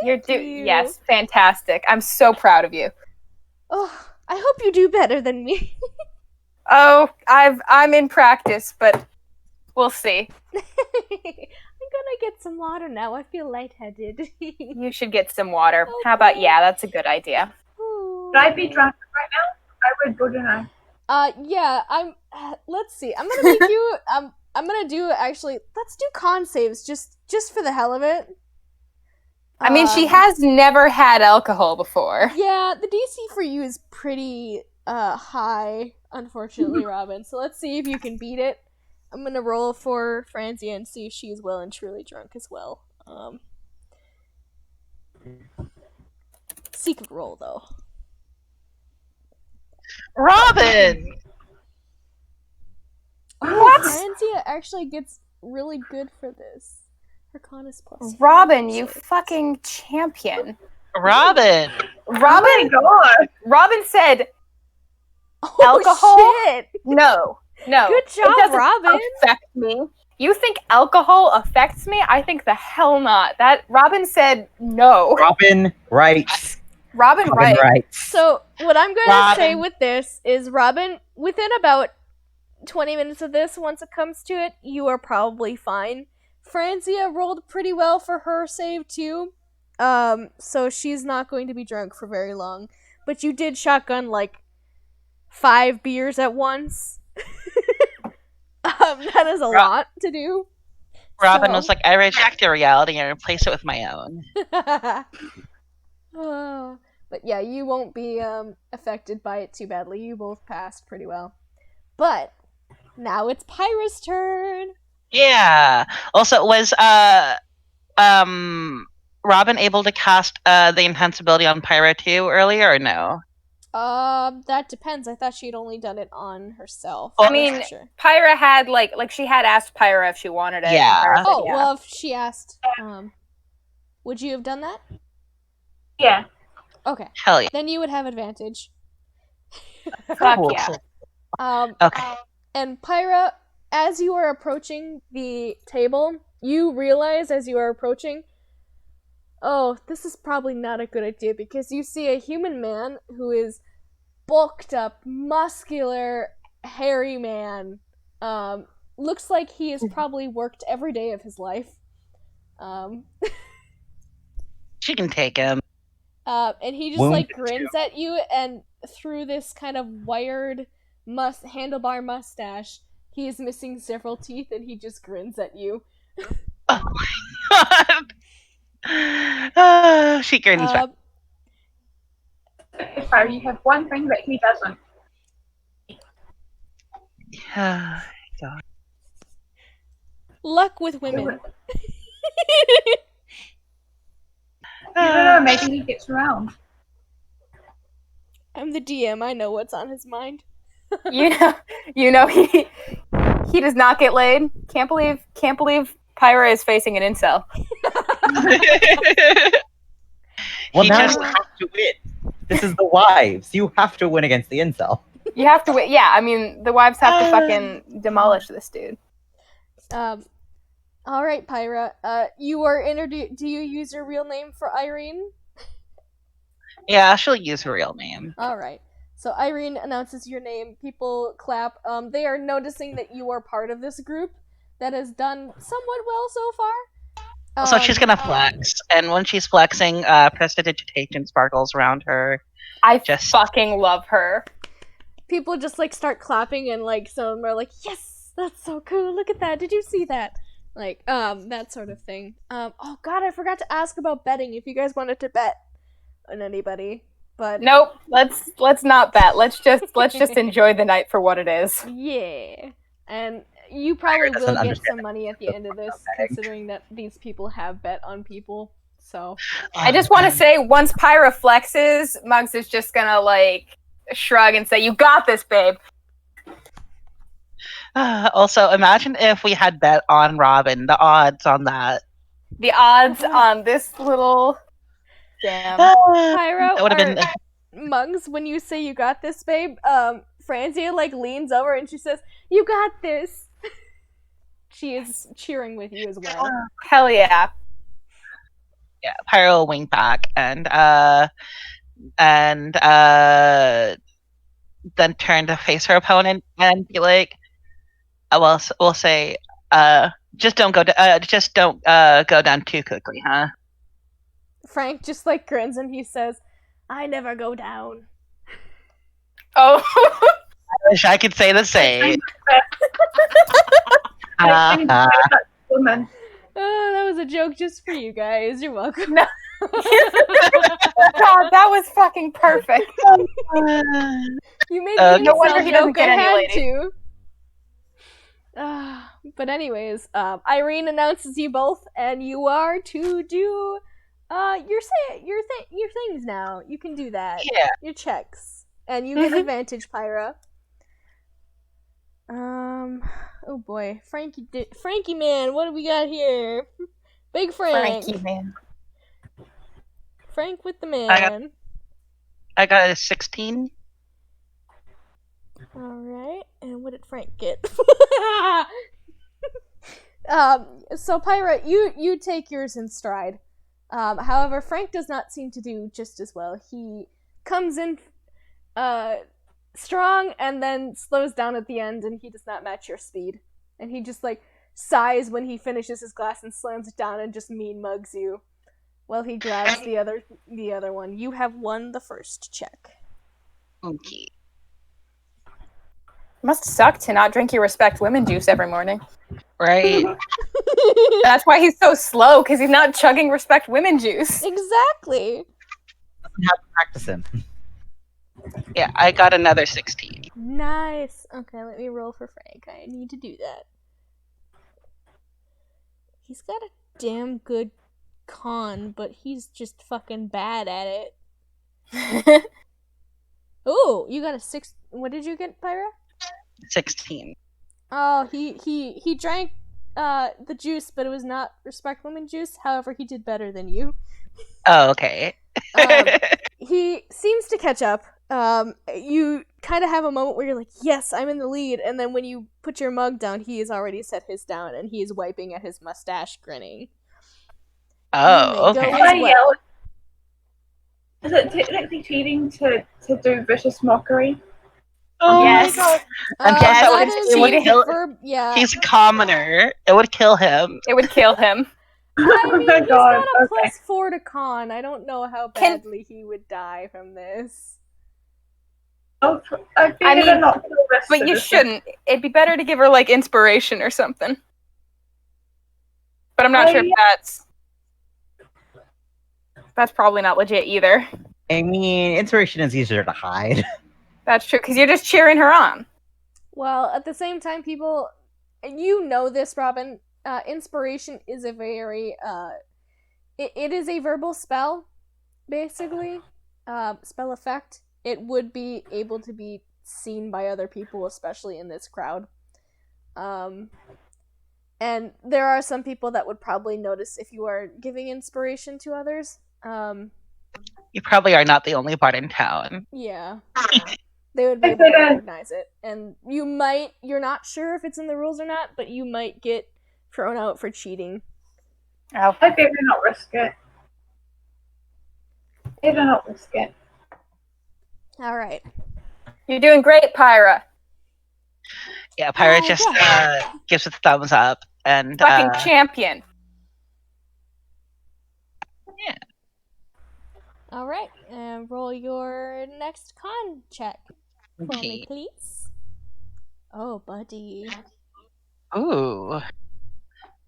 Thank you. Yes, fantastic. I'm so proud of you. Oh, I hope you do better than me. Oh, I'm in practice, but we'll see. I'm gonna get some water now. I feel lightheaded. You should get some water. How about that's a good idea. Should I be drunk right now? I would, wouldn't I? Yeah, let's see. I'm gonna make you, I'm gonna do, actually, let's do con saves, just for the hell of it. I mean, she has never had alcohol before. Yeah, the DC for you is pretty, high, unfortunately, Robin. So let's see if you can beat it. I'm gonna roll for Franzia and see if she's well and truly drunk as well. Secret roll, though. Robin! Oh, Franzia actually gets really good for this. Her con is plus. Robin, you fucking champion. Robin! Robin, God. Robin said Oh, alcohol? shit. no. Good It job, doesn't Robin. affect me. You think alcohol affects me? I think the hell not. That Robin said no. Robin writes. Robin Robin right. writes. So, what I'm going to Robin. say with this is, Robin, within about 20 minutes of this, once it comes to it, you are probably fine. Franzia rolled pretty well for her save, too. So she's not going to be drunk for very long. But you did shotgun, like, 5 beers at once. That is a lot to do. Robin So- was like, I reject your reality and replace it with my own. Oh, but yeah, you won't be affected by it too badly. You both passed pretty well. But now it's Pyra's turn. Yeah. Also, was Robin able to cast the insensibility on Pyra too earlier or no? That depends. I thought she'd only done it on herself. I I'm not mean, sure. Pyra had like she had asked Pyra if she wanted it. and Yeah. Pyra said Oh, yeah. well, if she asked, would you have done that? Yeah. Okay, Hell yeah. then you would have advantage. Fuck Cool. yeah. Okay. And Pyra, as you are approaching the table, you realize as you are approaching, oh, this is probably not a good idea, because you see a human man who is bulked up, muscular, hairy man. Looks like he has probably worked every day of his life. She can take him. And he just Wounded grins at you, and through this kind of wired handlebar mustache, he is missing several teeth, and he just grins at you. Oh my god. She grins back. Fire, you have one thing that he doesn't. Luck with women. You don't know, maybe he gets around. I'm the DM. I know what's on his mind. You know he does not get laid. Can't believe Pyra is facing an incel. Well, He now just- you have to win. This is the wives. You have to win against the incel. You have to wait. Yeah, I mean the wives have to fucking demolish this dude. All right, Pyra. You are introduced. Do you use your real name for Irene? Yeah, she'll use her real name. All right. So Irene announces your name. People clap. They are noticing that you are part of this group that has done somewhat well so far. So she's gonna flex, and when she's flexing, prestidigitation sparkles around her. I Just- fucking love her. People just start clapping, and some of them are like, "Yes, that's so cool! Look at that! Did you see that?" That sort of thing. Oh god, I forgot to ask about betting. If you guys wanted to bet on anybody, but Nope. Let's not bet. Let's just enjoy the night for what it is. yeah, and you probably doesn't will get understand some money at the end of this, considering that these people have bet on people. So I just want to say, once Pyra flexes, Muggs is just gonna shrug and say, "You got this, babe." Also, imagine if we had bet on Robin. The odds on that. The odds on this little damn. Pyro That would have been. Muggs, when you say you got this, babe, Franzia leans over and she says, "You got this." She is cheering with you as well. Hell yeah. Yeah, Pyro will wink back and then turn to face her opponent and be like, we'll say, just don't go down too quickly, huh? Frank just grins and he says, "I never go down." Oh. I wish I could say the same. I think that woman. Oh, that was a joke just for you guys. You're welcome. No. God, that was fucking perfect. You made No the wonder incel he doesn't joke, get I any had lady. to. But anyways, Irene announces you both, and you are to do your things now. You can do that. Yeah. Your checks, and you get advantage, Pyra. Oh boy, Frankie man, what do we got here? Big Frank. Frankie, man. Frank with the man. I got a 16. Alright, and what did Frank get? So Pyra, you take yours in stride. However, Frank does not seem to do just as well. He comes in strong and then slows down at the end, and he does not match your speed. And he just sighs when he finishes his glass and slams it down and just mean mugs you. While he grabs the other one. You have won the first check. Okay. Must suck to not drink your respect women juice every morning. Right? That's why he's so slow, because he's not chugging respect women juice. Exactly. Have to practice him. Yeah, I got another 16. Nice. Okay, let me roll for Frank. I need to do that. He's got a damn good con, but he's just fucking bad at it. Oh, you got a 6. What did you get, Pyra? 16. Oh, he drank the juice, but it was not respect women juice. However, he did better than you. Oh, okay. He seems to catch up. You kind of have a moment where you're like, yes, I'm in the lead, and then when you put your mug down, he has already set his down, and he is wiping at his mustache, grinning. Oh, Go okay. as Can I well. yell? Is it technically cheating to do vicious mockery? Oh Yes. my god. And plus that that is it would cheating. kill. yeah. He's a commoner. It would kill him. It would kill him. I mean, my he's god. got a Okay. +4 to con. I don't know how Can- badly he would die from this. Oh, I I mean, mean, not the best But you citizen. shouldn't. It'd be better to give her like inspiration or something. But I'm not Oh, sure if that's probably not legit either. I mean, inspiration is easier to hide. That's true because you're just cheering her on. Well, at the same time, people, you know this, Robin. Inspiration is a very, it is a verbal spell, basically. Spell effect. It would be able to be seen by other people, especially in this crowd. And there are some people that would probably notice if you are giving inspiration to others. You probably are not the only bard in town. Yeah. They would be I able to figured- recognize it. And you're not sure if it's in the rules or not, but you might get thrown out for cheating. Oh. I'd rather not risk it. Rather not risk it. Alright. You're doing great, Pyra. Yeah, Pyra Oh, just yeah. gives it a thumbs up and Fucking champion. Alright. And roll your next con check for me, okay. please. Oh, buddy. Ooh,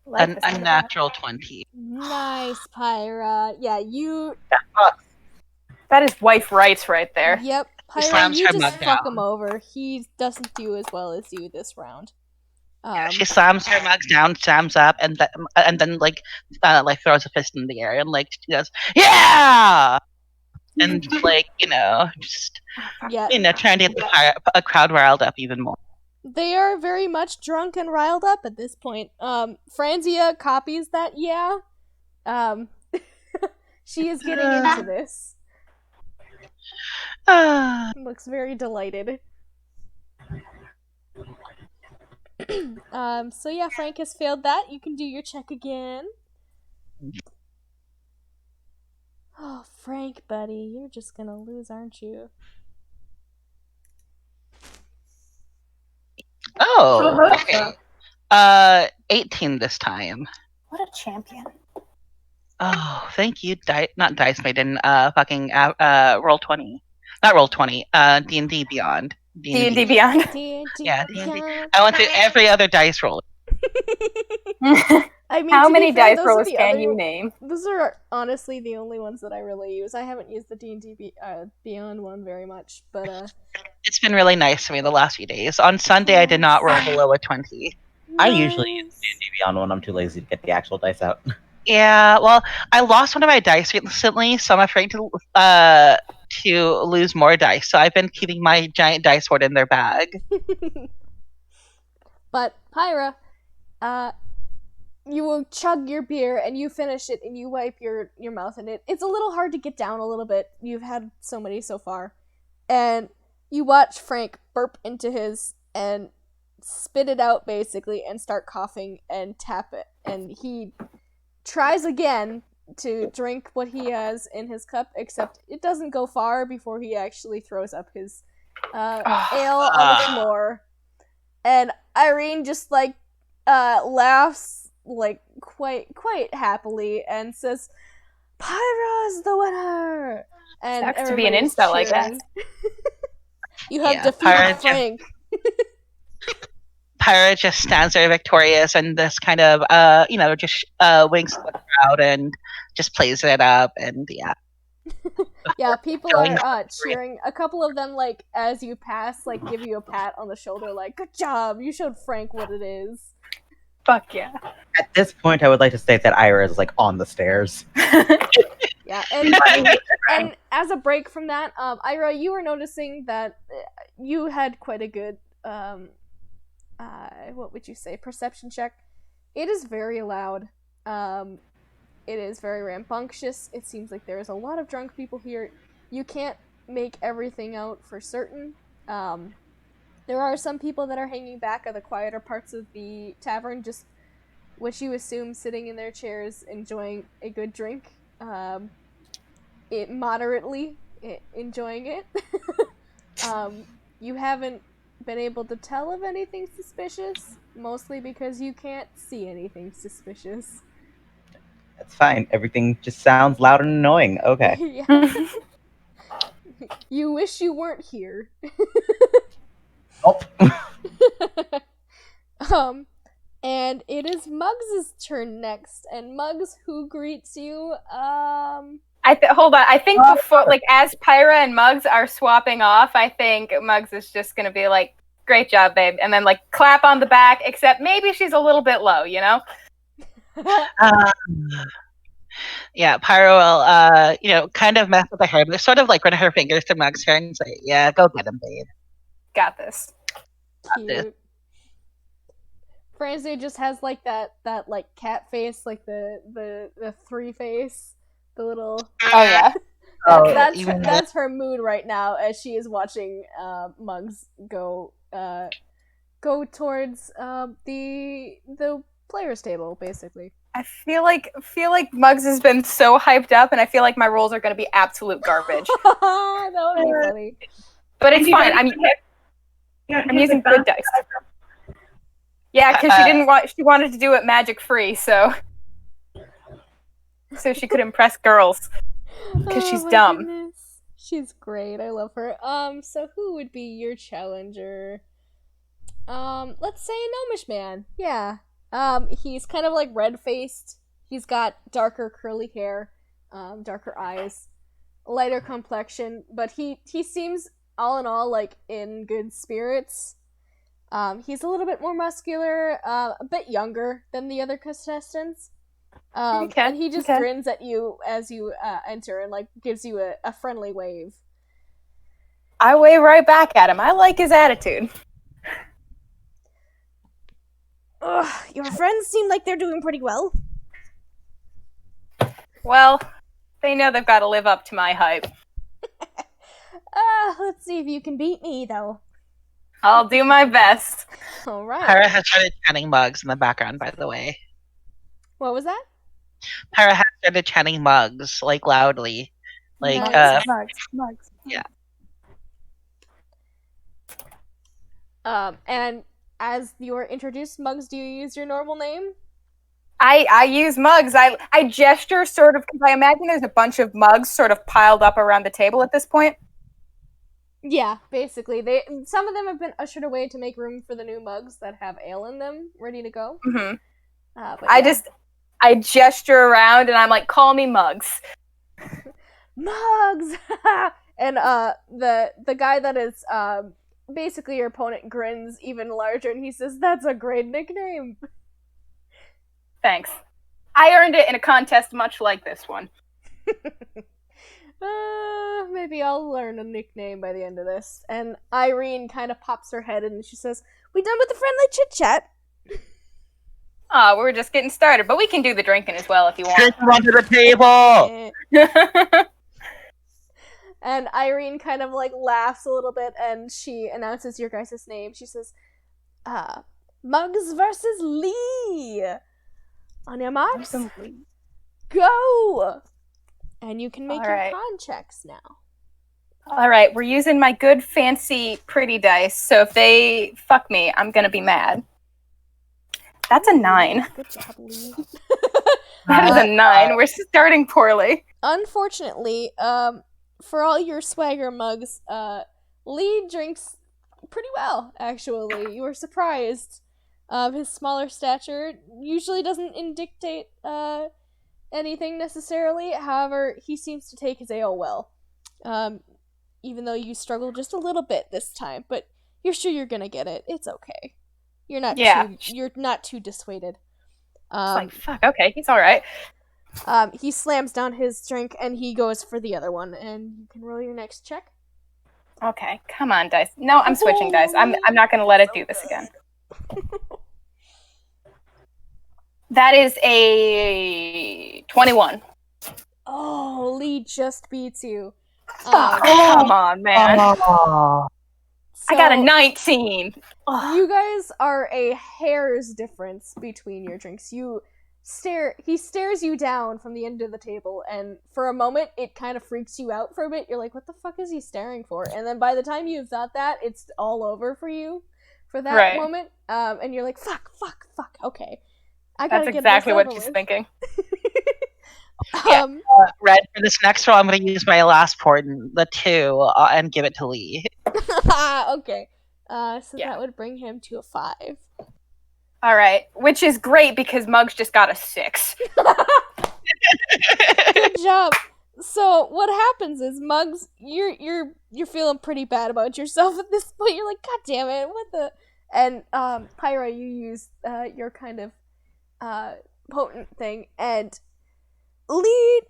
Life an is unnatural 20. Nice, Pyra. Yeah, That is wife rights right there. Yep, He Pyra, slams you her just mug fuck down. him over. He doesn't do as well as you this round. She slams her mugs down, stands up, and then like throws a fist in the air and like she goes, yeah, and like just Yeah, trying to get a crowd riled up even more. they are very much drunk and riled up at this point. Franzia copies that, yeah. She is getting into this. Looks very delighted. So yeah, Frank has failed that. You can do your check again. Oh, Frank, buddy, you're just gonna lose, aren't you? Oh, okay. 18 this time. What a champion. Oh, thank you, not Dice Maiden. Fucking roll 20, not roll 20. D&D Beyond. D&D Beyond. Yeah, D&D. I went through every other dice roll. I mean, How to be many fair, dice those are rolls the can other- you name? Those are honestly the only ones that I really use. I haven't used the D&D Beyond one very much, but It's been really nice to me the last few days. On Sunday, I did not roll below a 20. I usually use nice. D&D Beyond when I'm too lazy to get the actual dice out. Yeah, well, I lost one of my dice recently, so I'm afraid to lose more dice. So I've been keeping my giant dice hoard in their bag. But Pyra, you will chug your beer and you finish it and you wipe your mouth in it. It's a little hard to get down a little bit. You've had so many so far. And you watch Frank burp into his and spit it out basically and start coughing and tap it. And he tries again to drink what he has in his cup, except it doesn't go far before he actually throws up his ale on the floor. And Irene just laughs quite happily and says, "Pyra's the winner!" And Sucks to be an everybody's incel like that. cheering. You have Yeah, defeated Pyra just- Frank. Pyra just stands there victorious and this kind of just winks at the crowd and just plays it up, and yeah. Yeah, people Going are cheering. A couple of them, as you pass, give you a pat on the shoulder, "Good job, you showed Frank what it is." Fuck yeah. At this point, I would like to state that Ira is on the stairs. Yeah, and as a break from that, Ira, you were noticing that you had quite a good, what would you say, perception check. It is very loud. It is very rambunctious. It seems like there is a lot of drunk people here. You can't make everything out for certain. There are some people that are hanging back at the quieter parts of the tavern, just what you assume sitting in their chairs enjoying a good drink. Moderately enjoying it. You haven't been able to tell of anything suspicious, mostly because you can't see anything suspicious. It's fine. Everything just sounds loud and annoying. Okay. Yeah. You wish you weren't here. Oh. And it is Muggs' turn next, and Muggs, who greets you, Hold on. I think before, like, as Pyra and Muggs are swapping off, I think Muggs is just gonna be like, "Great job, babe," and then like clap on the back. Except maybe she's a little bit low, you know? Yeah, Pyro will, kind of mess with the hair, but sort of like run her fingers through Mug's hair and say, "Yeah, go get him, babe." Got this. Cute. Francie just has like that like cat face, like the three face, the little. Oh yeah. Oh, That's her mood right now as she is watching Muggs go towards the players table, basically. I feel like Muggs has been so hyped up, and I feel like my rolls are gonna be absolute garbage. That would be funny. But it's fine. I'm using good dice. Yeah, because she didn't want. She wanted to do it magic free, so she could impress girls. Because she's dumb. Goodness. She's great. I love her. So who would be your challenger? Let's say Gnomish Man. Yeah. He's kind of like red-faced. He's got darker curly hair, darker eyes, lighter complexion, but he seems all in all like in good spirits. He's a little bit more muscular, a bit younger than the other contestants. And he just grins at you as you enter and like gives you a friendly wave. I wave right back at him. I like his attitude. Your friends seem like they're doing pretty well. Well, they know they've got to live up to my hype. Let's see if you can beat me, though. I'll do my best. All right. Pyra has started chanting Muggs in the background, by the way. What was that? Pyra has started chanting Muggs, like, loudly. Like, Muggs. Yeah. And as you're introduced, Muggs, do you use your normal name? I use Muggs. I gesture sort of, because I imagine there's a bunch of Muggs sort of piled up around the table at this point. Yeah, basically. Some of them have been ushered away to make room for the new Muggs that have ale in them, ready to go. Mm-hmm. But I gesture around and I'm like, "Call me Muggs." Muggs! And the guy that is basically your opponent grins even larger and he says, "That's a great nickname." Thanks. I earned it in a contest much like this one. Maybe I'll learn a nickname by the end of this. And Irene kind of pops her head and she says, "We done with the friendly chit-chat?" We're just getting started, but we can do the drinking as well if you want. Drink him onto the table! And Irene kind of like laughs a little bit and she announces your guys' name. She says, Muggs versus Lee. On your marks, go! And you can make your con checks now. All right, we're using my good, fancy, pretty dice, so if they fuck me, I'm gonna be mad. That's a 9. Good job, Lee. That is a 9. We're starting poorly. Unfortunately, for all your swagger, Muggs, Lee drinks pretty well, actually. You were surprised. His smaller stature usually doesn't dictate anything necessarily. However, he seems to take his ale well. Even though you struggle just a little bit this time, but you're sure you're gonna get it. It's okay. You're not too dissuaded. It's like, fuck, okay, he's alright. He slams down his drink and he goes for the other one, and you can roll your next check. Okay, come on, dice. No, I'm switching dice. I'm not gonna let it do this again. That is a 21. Oh, Lee just beats you. Come on, man. I got a 19. You guys are a hair's difference between your drinks. He stares you down from the end of the table, and for a moment, it kind of freaks you out for a bit. You're like, what the fuck is he staring for? And then by the time you've thought that, it's all over for you for that moment. And you're like, fuck, okay. I gotta That's get exactly this what over she's with. thinking. Red, for this next roll, I'm going to use my last portent, the 2, and give it to Lee. Okay. So Yeah. that would bring him to a 5. All right, which is great because Muggs just got a 6. Good job. So what happens is, Muggs, you're feeling pretty bad about yourself at this point. You're like, God damn it, what the? And Pyra, you use your kind of potent thing, and Lee,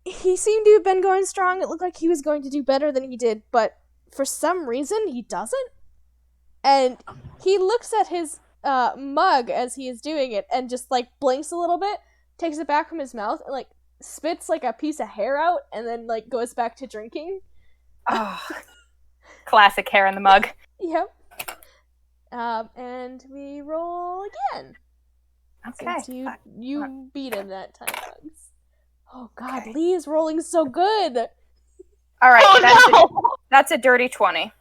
he seemed to have been going strong. It looked like he was going to do better than he did, but for some reason he doesn't. And he looks at his mug as he is doing it, and just like blinks a little bit, takes it back from his mouth, and like spits like a piece of hair out, and then like goes back to drinking. Oh, classic hair in the mug. Yep. And we roll again. Okay. Since you beat him that time, Bugs. Oh God, Lee is rolling so good. All right, Oh, no! that's a dirty 20.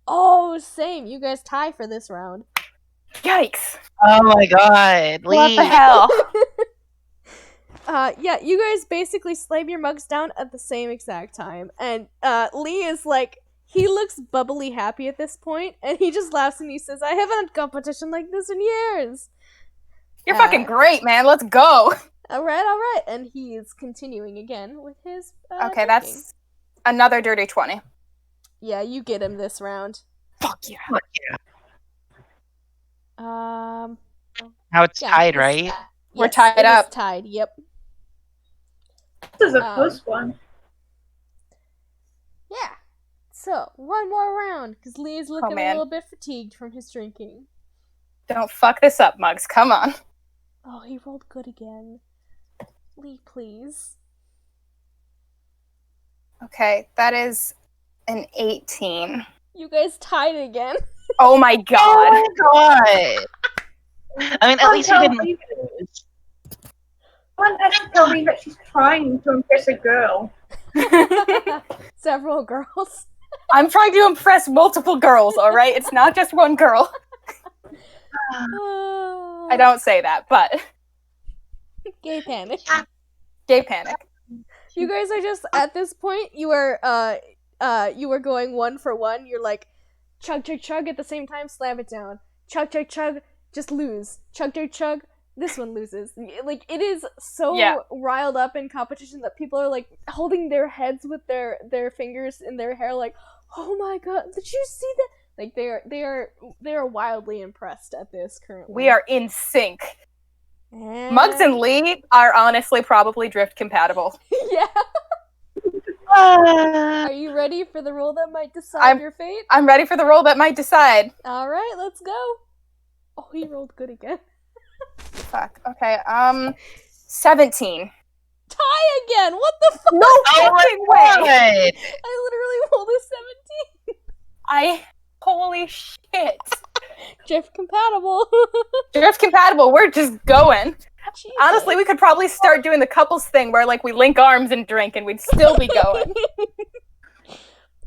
Oh, same. You guys tie for this round. Yikes! Oh my god, Lee. What the hell? Yeah, you guys basically slam your mugs down at the same exact time, and Lee is like, he looks bubbly happy at this point, and he just laughs and he says, "I haven't had competition like this in years." You're fucking great, man. Let's go. All right, and he is continuing again with his. Okay, drinking. that's another dirty 20. Yeah, you get him this round. Fuck yeah. Fuck yeah. Now it's Yeah, tied, it's- right? We're yes, tied it is up. Tied. Yep. This is a close one. Yeah. So one more round because Lee is looking a man. little bit fatigued from his drinking. Don't fuck this up, Muggs. Come on. Oh, he rolled good again. Lee, please. Okay, that is an 18. You guys tied again. Oh my god. Oh my god. I mean, at least you didn't lose. Someone has to tell me that she's trying to impress a girl. Several girls. I'm trying to impress multiple girls, alright? It's not just one girl. I don't say that, but Gay panic. gay panic. You guys are just at this point. You were going 1 for 1. You're like, chug chug chug at the same time. Slam it down. Chug chug chug. Just lose. Chug chug chug. This one loses. Like, it is so Yeah. riled up in competition that people are like holding their heads with their fingers in their hair, like, oh my god, did you see that? Like, they are wildly impressed at this currently. We are in sync. And... Muggs and Lee are honestly probably drift compatible. Yeah. Ah. Are you ready for the roll that might decide your fate? I'm ready for the roll that might decide. All right, let's go. Oh, he rolled good again. Fuck. Okay. 17. Tie again. What the fuck? No Oh my fucking way. god. I literally rolled a 17. Holy shit. Drift compatible. Drift compatible. We're just going. Jesus. Honestly, we could probably start doing the couples thing where like we link arms and drink and we'd still be going.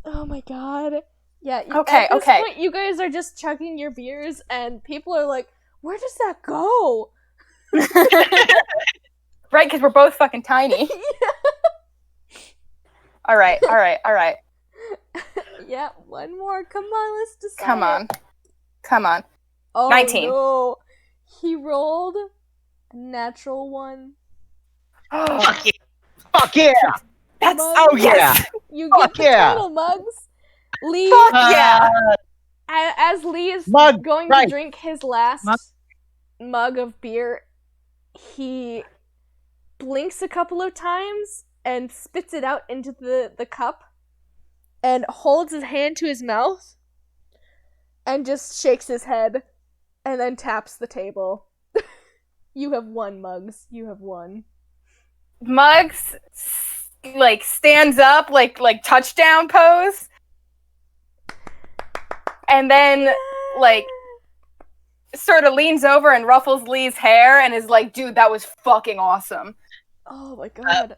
Oh my god. Yeah. Okay, at this okay. point, you guys are just chugging your beers, and people are like, "Where does that go?" Right, because we're both fucking tiny. All right. Yeah, one more. Come on, let's decide. Come on. Oh, 19. No. He rolled a natural 1. Fuck yeah. Fuck yeah! That's Mugs, Oh yeah! you fuck get the yeah. title, Mugs. Lee, Fuck yeah. as Lee is Mug, going right. to drink his last Mug. mug of beer, he blinks a couple of times and spits it out into the cup and holds his hand to his mouth and just shakes his head and then taps the table. You have won, Mugs. You have won. Muggs like stands up like touchdown pose. And then like sort of leans over and ruffles Lee's hair and is like, dude, that was fucking awesome. Oh my god.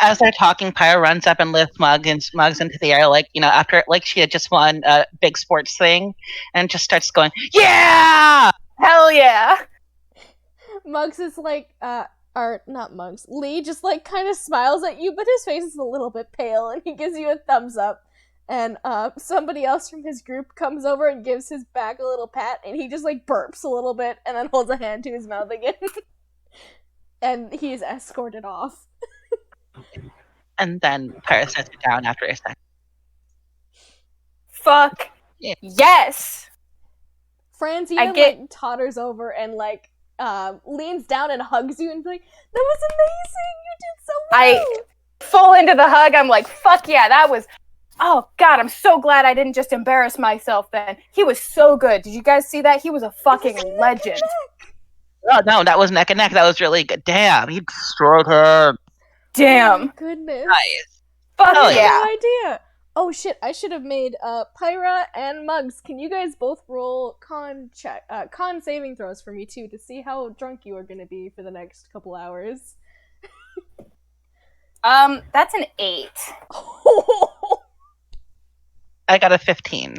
As they're talking, Pyro runs up and lifts Mugs into the air, like, you know, after like she had just won a big sports thing, and just starts going, yeah! Hell yeah. Mugs is like, or not Mugs, Lee just like kind of smiles at you, but his face is a little bit pale, and he gives you a thumbs up. And somebody else from his group comes over and gives his back a little pat, and he just like burps a little bit, and then holds a hand to his mouth again. And he is escorted off. And then Pyra sets it down after a second. Fuck. Yeah. Yes. Franzia get- like totters over and like leans down and hugs you and is like, "That was amazing! You did so well." Full into the hug. I'm like, fuck yeah, that was. Oh god, I'm so glad I didn't just embarrass myself then. He was so good. Did you guys see that? He was a fucking legend. Oh no, that was neck and neck. That was really good. Damn, he destroyed him. Oh Damn. my goodness. Nice. Fuck Oh, yeah. No idea. Oh shit, I should have made Pyra and Mugs. Can you guys both roll con saving throws for me too to see how drunk you are gonna be for the next couple hours? That's an 8. I got a 15.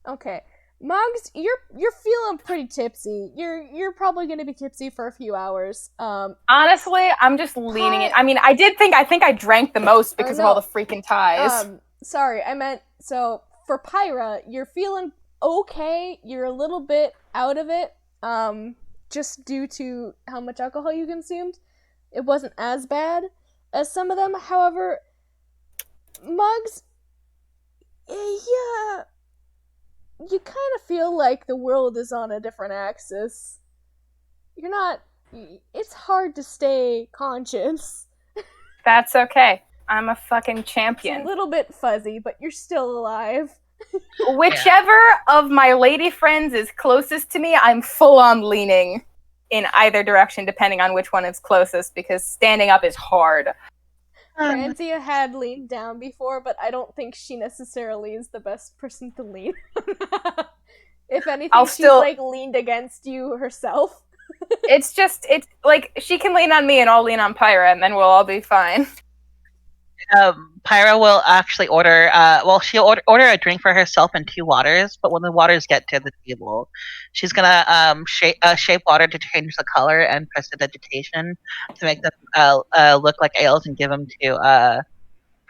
Okay. Mugs, you're feeling pretty tipsy. You're probably gonna be tipsy for a few hours. Honestly, I'm just leaning in. I mean, I think I drank the most because of all the freaking ties. Sorry, I meant, so for Pyra, you're feeling okay. You're a little bit out of it, just due to how much alcohol you consumed. It wasn't as bad as some of them. However, Mugs, yeah, you kind of feel like the world is on a different axis. You're not, it's hard to stay conscious. That's okay. I'm a fucking It's a champion. little bit fuzzy, but you're still alive. Whichever of my lady friends is closest to me, I'm full on leaning in either direction, depending on which one is closest, because standing up is hard. Franzia had leaned down before, but I don't think she necessarily is the best person to lean. If anything, I'll she's still- like leaned against you herself. It's like she can lean on me and I'll lean on Pyra, and then we'll all be fine. Pyra will actually order. She'll order a drink for herself and 2 waters. But when the waters get to the table, she's gonna shape water to change the color and prestidigitation to make them look like ales and give them to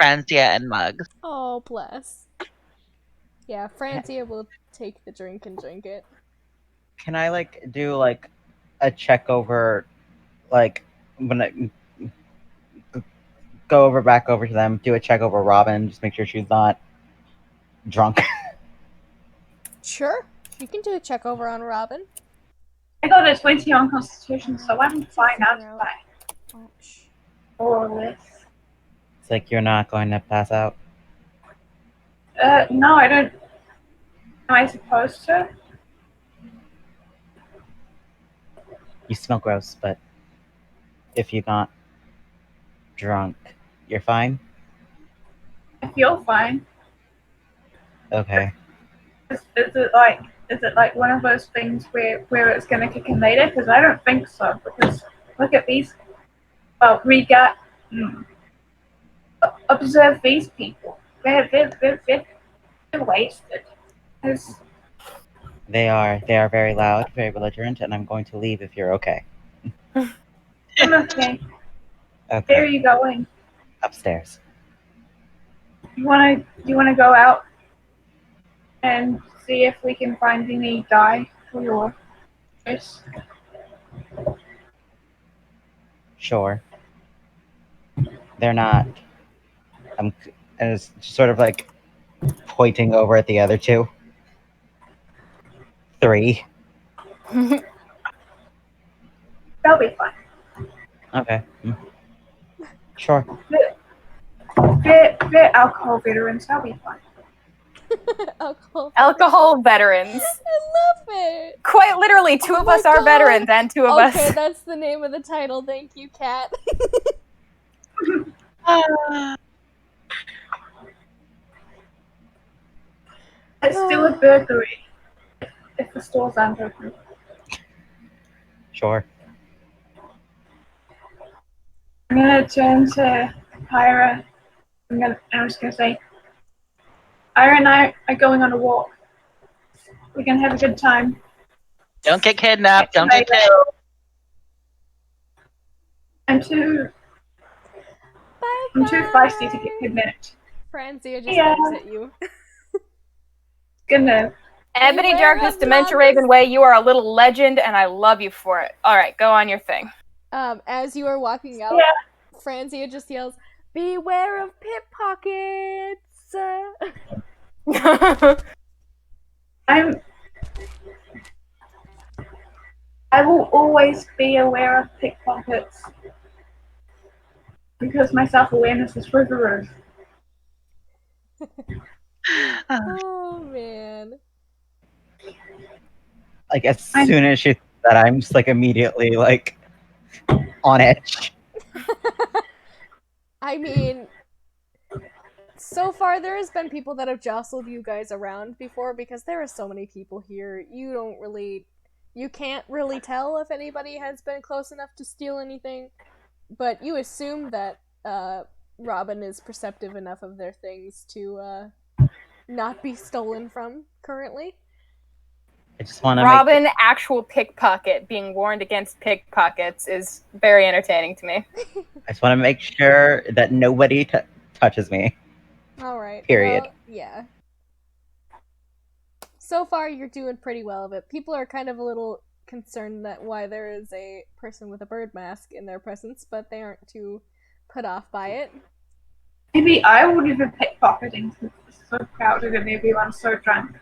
Franzia and Mugs. Oh, bless. Yeah, Franzia will take the drink and drink it. Can I like do like a check over, like when I go back over to them, do a check over Robin, just make sure she's not drunk. Sure, you can do a check over on Robin. I got a 20 on Constitution, so I'm fine outside all of this. It's like you're not going to pass out. No, I don't. Am I supposed to? You smell gross, but if you're not drunk, you're fine? I feel fine. Okay. Is it like one of those things where it's gonna kick in later? Because I don't think so. Because look at these. Well, we got. Observe these people. They're wasted. They are very loud, very belligerent, and I'm going to leave if you're okay. I'm okay. Where are Okay. you going? Upstairs. You wanna go out and see if we can find any dye for your face? Sure. They're not. And it's sort of like pointing over at the other 2. 3. They'll be fine. Okay. Sure. They're alcohol veterans. They'll be fine. Alcohol veterans. I love it. Quite literally, 2 Oh of my us are God. veterans and 2 of Okay, us. that's the name of the title. Thank you, Kat. It's still a burglary if the stores aren't open. Sure. I'm gonna turn to Pyra. I'm just gonna say, Pyra and I are going on a walk. We're gonna have a good time. Don't get kidnapped. Don't get killed. I'm too feisty to admit. Franzia just Yeah. looks at you. Gonna Ebony Beware Darkness, of Dementia mugs. Raven Way, you are a little legend, and I love you for it. All right, go on your thing. As you are walking out, Franzia just yells, "Beware of pickpockets!" I will always be aware of pickpockets because my self-awareness is through the roof. Oh man. Like as soon as she said that, I'm just like immediately like on edge. I mean, so far there has been people that have jostled you guys around before because there are so many people here. You can't really tell if anybody has been close enough to steal anything, but you assume that Robin is perceptive enough of their things to not be stolen from currently. I just want to Robin, actual pickpocket, being warned against pickpockets is very entertaining to me. I just want to make sure that nobody touches me. All right. Period. Well, yeah. So far, you're doing pretty well of it. People are kind of a little concerned that why there is a person with a bird mask in their presence, but they aren't too put off by it. Maybe I would have been pickpocketing since it's so crowded and everyone's so drunk.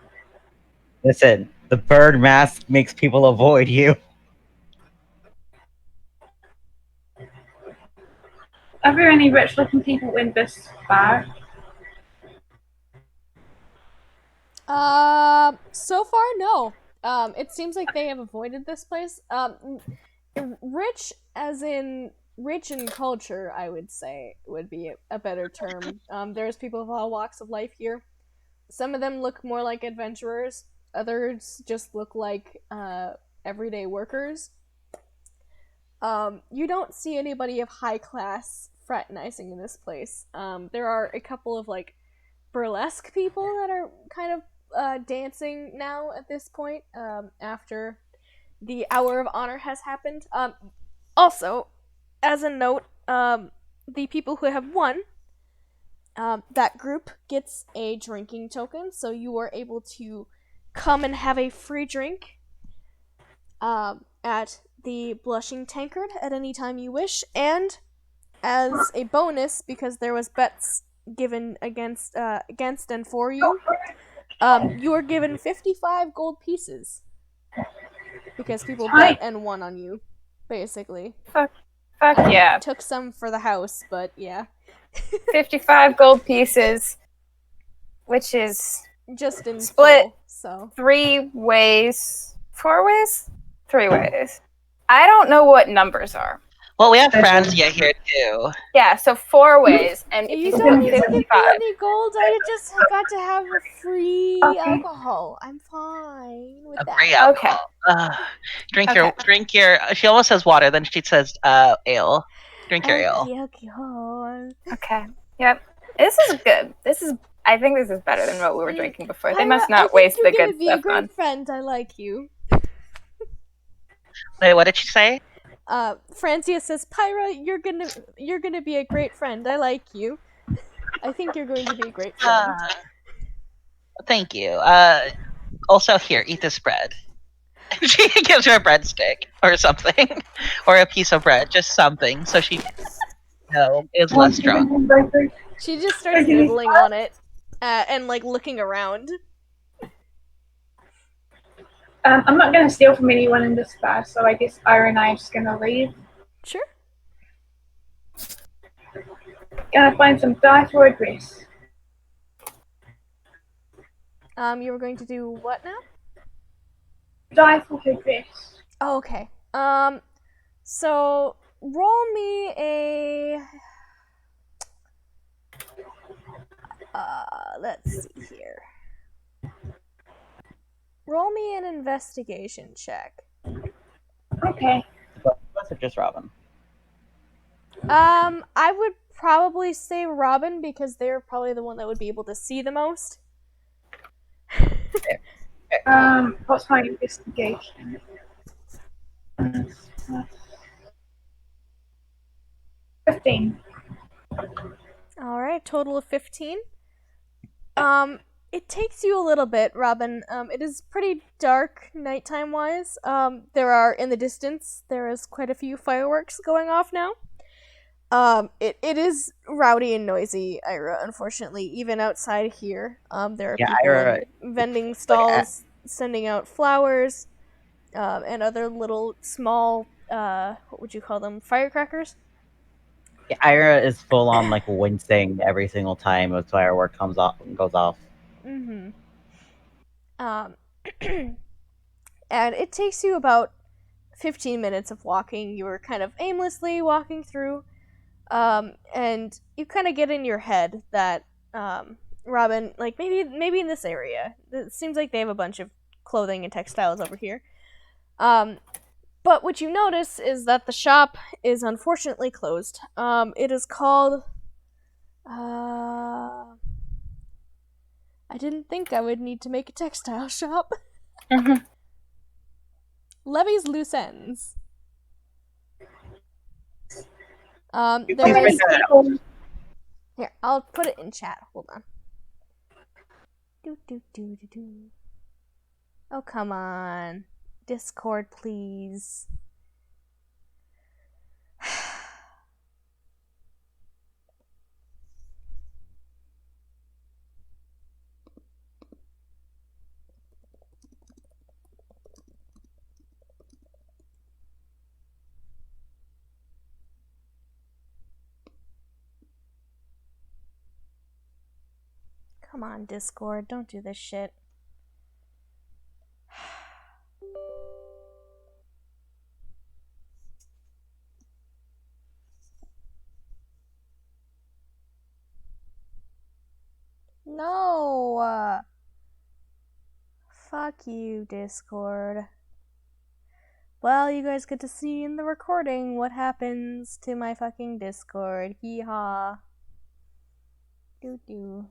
Listen, the bird mask makes people avoid you. Are there any rich-looking people in this bar? So far, no. It seems like they have avoided this place. Rich, as in rich in culture, I would say would be a better term. There's people of all walks of life here. Some of them look more like adventurers. Others just look like everyday workers. You don't see anybody of high class fraternizing in this place. There are a couple of like burlesque people that are kind of dancing now at this point after the Hour of Honor has happened. Also, as a note, the people who have won, that group gets a drinking token, so you are able to come and have a free drink at the Blushing Tankard at any time you wish, and as a bonus, because there was bets given against and for you, you are given 55 gold pieces because people bet and won on you, basically. Fuck yeah. Took some for the house, but yeah. 55 gold pieces, which is just in split full, so 3 ways. 4 ways? 3 ways. I don't know what numbers are. Well, we have Franzia here too. Yeah, so 4 ways, and if you you don't split need to give me 55. any gold. I just got to have a free alcohol. I'm fine with A that. free alcohol. Drink your. She almost says water, then she says ale. Drink your ale. Alcohol. Okay. Yep. This is good. I think this is better than what we were drinking before. They must I not think waste the you're good gonna be a stuff great on. friend. I like you. Wait, what did she say? Francia says, Pyra, you're gonna be a great friend. I like you. I think you're going to be a great friend. Thank you. Also, here, eat this bread. She gives her a breadstick or something, or a piece of bread, just something, so she is less drunk. She just starts nibbling on it and like looking around. I'm not going to steal from anyone in this bar, so I guess Ira and I are just going to leave. Sure. Gonna find some dye for a dress. You were going to do what now? Dye for her dress. Oh, okay. So roll me a. Let's see here. Roll me an investigation check. Okay. Both of us or just Robin? I would probably say Robin because they're probably the one that would be able to see the most. What's my investigation? 15. All right, total of 15. It takes you a little bit, Robin. It is pretty dark nighttime wise. There are in the distance. There is quite a few fireworks going off now. It is rowdy and noisy, Ira. Unfortunately, even outside here, there are Yeah, people Ira, in vending stalls sending out flowers, and other little small, what would you call them? Firecrackers. Yeah, Ira is full on like wincing every single time a firework goes off. Mm-hmm. And it takes you about 15 minutes of walking. You were kind of aimlessly walking through, and you kind of get in your head that Robin, like maybe in this area, it seems like they have a bunch of clothing and textiles over here. But what you notice is that the shop is unfortunately closed. It is called. I didn't think I would need to make a textile shop. Levy's Loose Ends. There is. Here, I'll put it in chat. Hold on. Oh, come on. Discord, please. Come on, Discord. Don't do this shit. No! Fuck you, Discord. Well, you guys get to see in the recording what happens to my fucking Discord. Hee-haw. Doo-doo.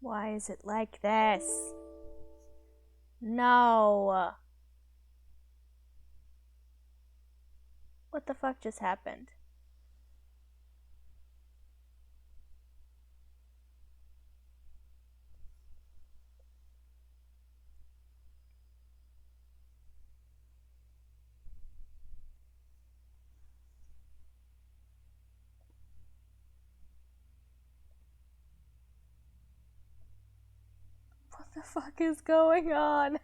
Why is it like this? No. What the fuck just happened? What the fuck is going on?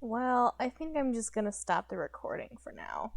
Well, I think I'm just gonna stop the recording for now.